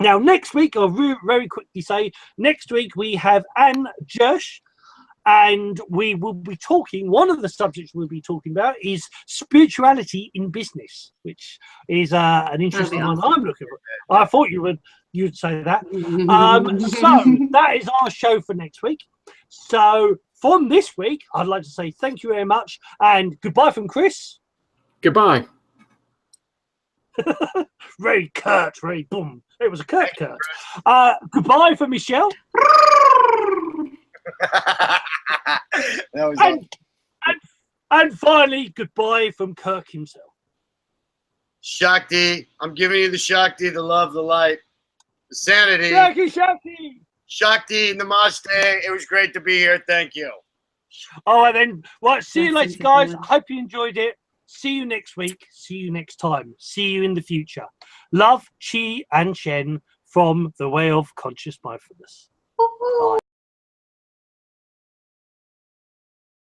Now, next week, I'll very quickly say, next week we have Anne Jersh, and we will be talking, one of the subjects we'll be talking about is spirituality in business, which is an interesting one I'm looking for. I thought you'd say that. So that is our show for next week. So from this week, I'd like to say thank you very much and goodbye from Chris. Goodbye. Very curt, very boom. It was a curt. Goodbye from Michelle. That was and finally, goodbye from Kirk himself. Shakti, I'm giving you the Shakti, the love, the light, the sanity. Shakti. Shakti, namaste. It was great to be here. Thank you. All right, then. Well, see you Yes, later, thank you, guys. Dylan. I hope you enjoyed it. See you next week. See you next time. See you in the future. Love, Chi, and Shen from The Way of Conscious Mindfulness. Bye.